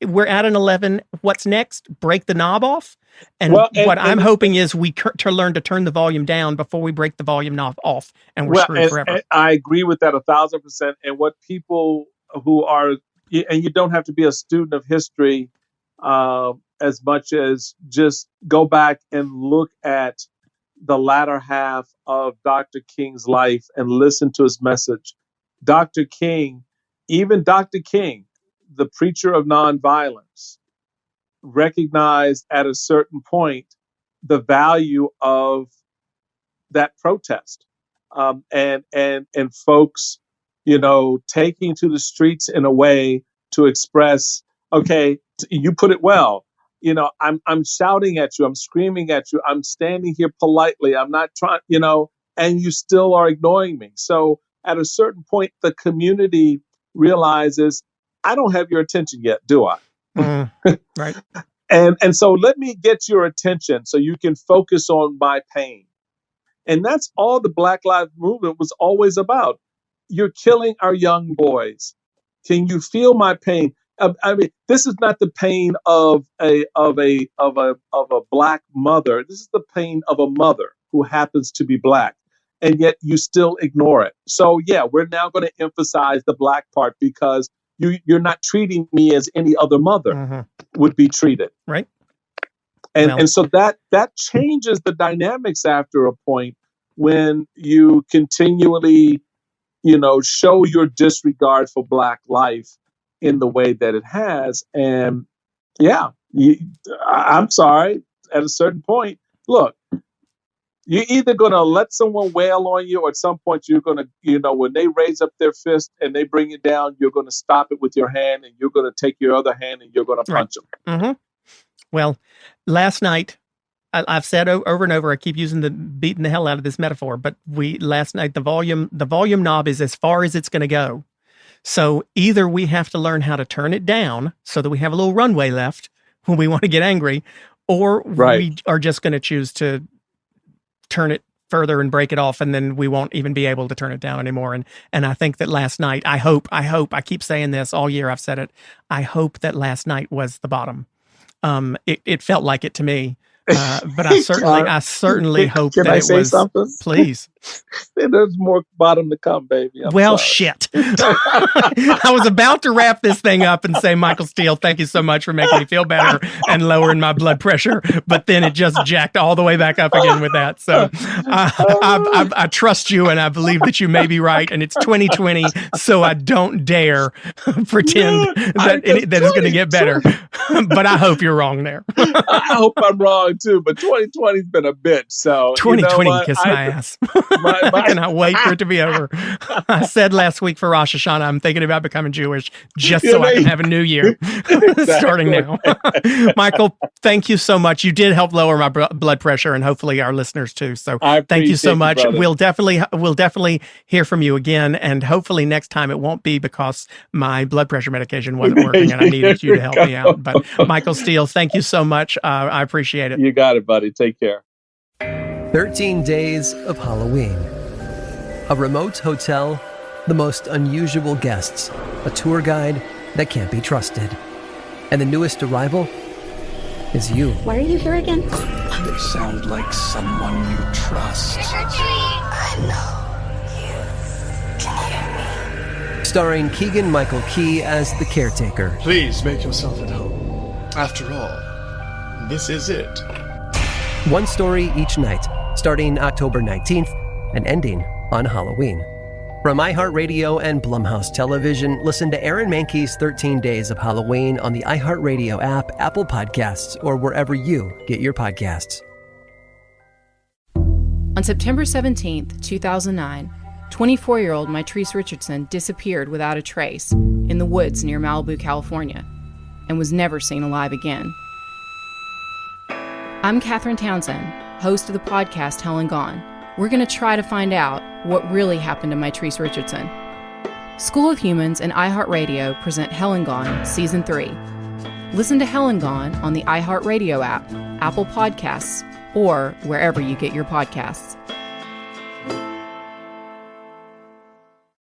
we're at an 11. What's next? Break the knob off. And I'm hoping is we to learn to turn the volume down before we break the volume knob off, and we're screwed forever. And I agree with that 1,000%. And what people who are, and you don't have to be a student of history as much as just go back and look at the latter half of Dr. King's life and listen to his message. Dr. King, the preacher of nonviolence, recognized at a certain point the value of that protest, and folks, taking to the streets in a way to express, okay, you put it well. I'm shouting at you, I'm screaming at you, I'm standing here politely, I'm not trying, and you still are ignoring me. So at a certain point, the community realizes, I don't have your attention yet, do I? Right. And so let me get your attention so you can focus on my pain. And that's all the Black Lives Movement was always about. You're killing our young boys. Can you feel my pain? I mean, this is not the pain of a Black mother. This is the pain of a mother who happens to be Black, and yet you still ignore it. So yeah, we're now going to emphasize the Black part because you're not treating me as any other mother would be treated. Right. And so that changes the dynamics after a point when you continually, show your disregard for Black life in the way that it has. And yeah, I'm sorry, at a certain point, look, you're either going to let someone wail on you, or at some point you're going to, when they raise up their fist and they bring it down, you're going to stop it with your hand, and you're going to take your other hand and you're going to punch them. Mm-hmm. Well, last night, I've said over and over, I keep beating the hell out of this metaphor, but last night, the volume knob is as far as it's going to go. So either we have to learn how to turn it down so that we have a little runway left when we want to get angry, or we are just going to choose to turn it further and break it off, and then we won't even be able to turn it down anymore. And I think that last night, I hope, I keep saying this all year, I've said it, I hope that last night was the bottom. It felt like it to me. But I certainly hope that it was. Can I say something? Please. There's more bottom to come, baby. Shit. I was about to wrap this thing up and say, Michael Steele, thank you so much for making me feel better and lowering my blood pressure. But then it just jacked all the way back up again with that. So I trust you, and I believe that you may be right. And it's 2020, so I don't dare pretend that it's going to get better. But I hope you're wrong there. I hope I'm wrong too, but 2020's been a bitch. So 2020 kiss my ass. I cannot wait for it to be over. I said last week for Rosh Hashanah, I'm thinking about becoming Jewish just so I can have a new year starting now. Michael, thank you so much. You did help lower my blood pressure, and hopefully our listeners too. So thank you so much. We'll definitely hear from you again, and hopefully next time it won't be because my blood pressure medication wasn't working and I needed you to help me out. But Michael Steele, thank you so much. I appreciate it. You got it, buddy. Take care. 13 Days of Halloween. A remote hotel, the most unusual guests, a tour guide that can't be trusted. And the newest arrival is you. Why are you here again? They sound like someone you trust. I know you can hear me. Starring Keegan-Michael Key as the caretaker. Please make yourself at home. After all, this is it. One story each night, starting October 19th and ending on Halloween. From iHeartRadio and Blumhouse Television, listen to Aaron Mahnke's 13 Days of Halloween on the iHeartRadio app, Apple Podcasts, or wherever you get your podcasts. On September 17th, 2009, 24-year-old Mitrice Richardson disappeared without a trace in the woods near Malibu, California, and was never seen alive again. I'm Katherine Townsend, host of the podcast Hell and Gone. We're going to try to find out what really happened to Mitrice Richardson. School of Humans and iHeartRadio present Hell and Gone Season 3. Listen to Hell and Gone on the iHeartRadio app, Apple Podcasts, or wherever you get your podcasts.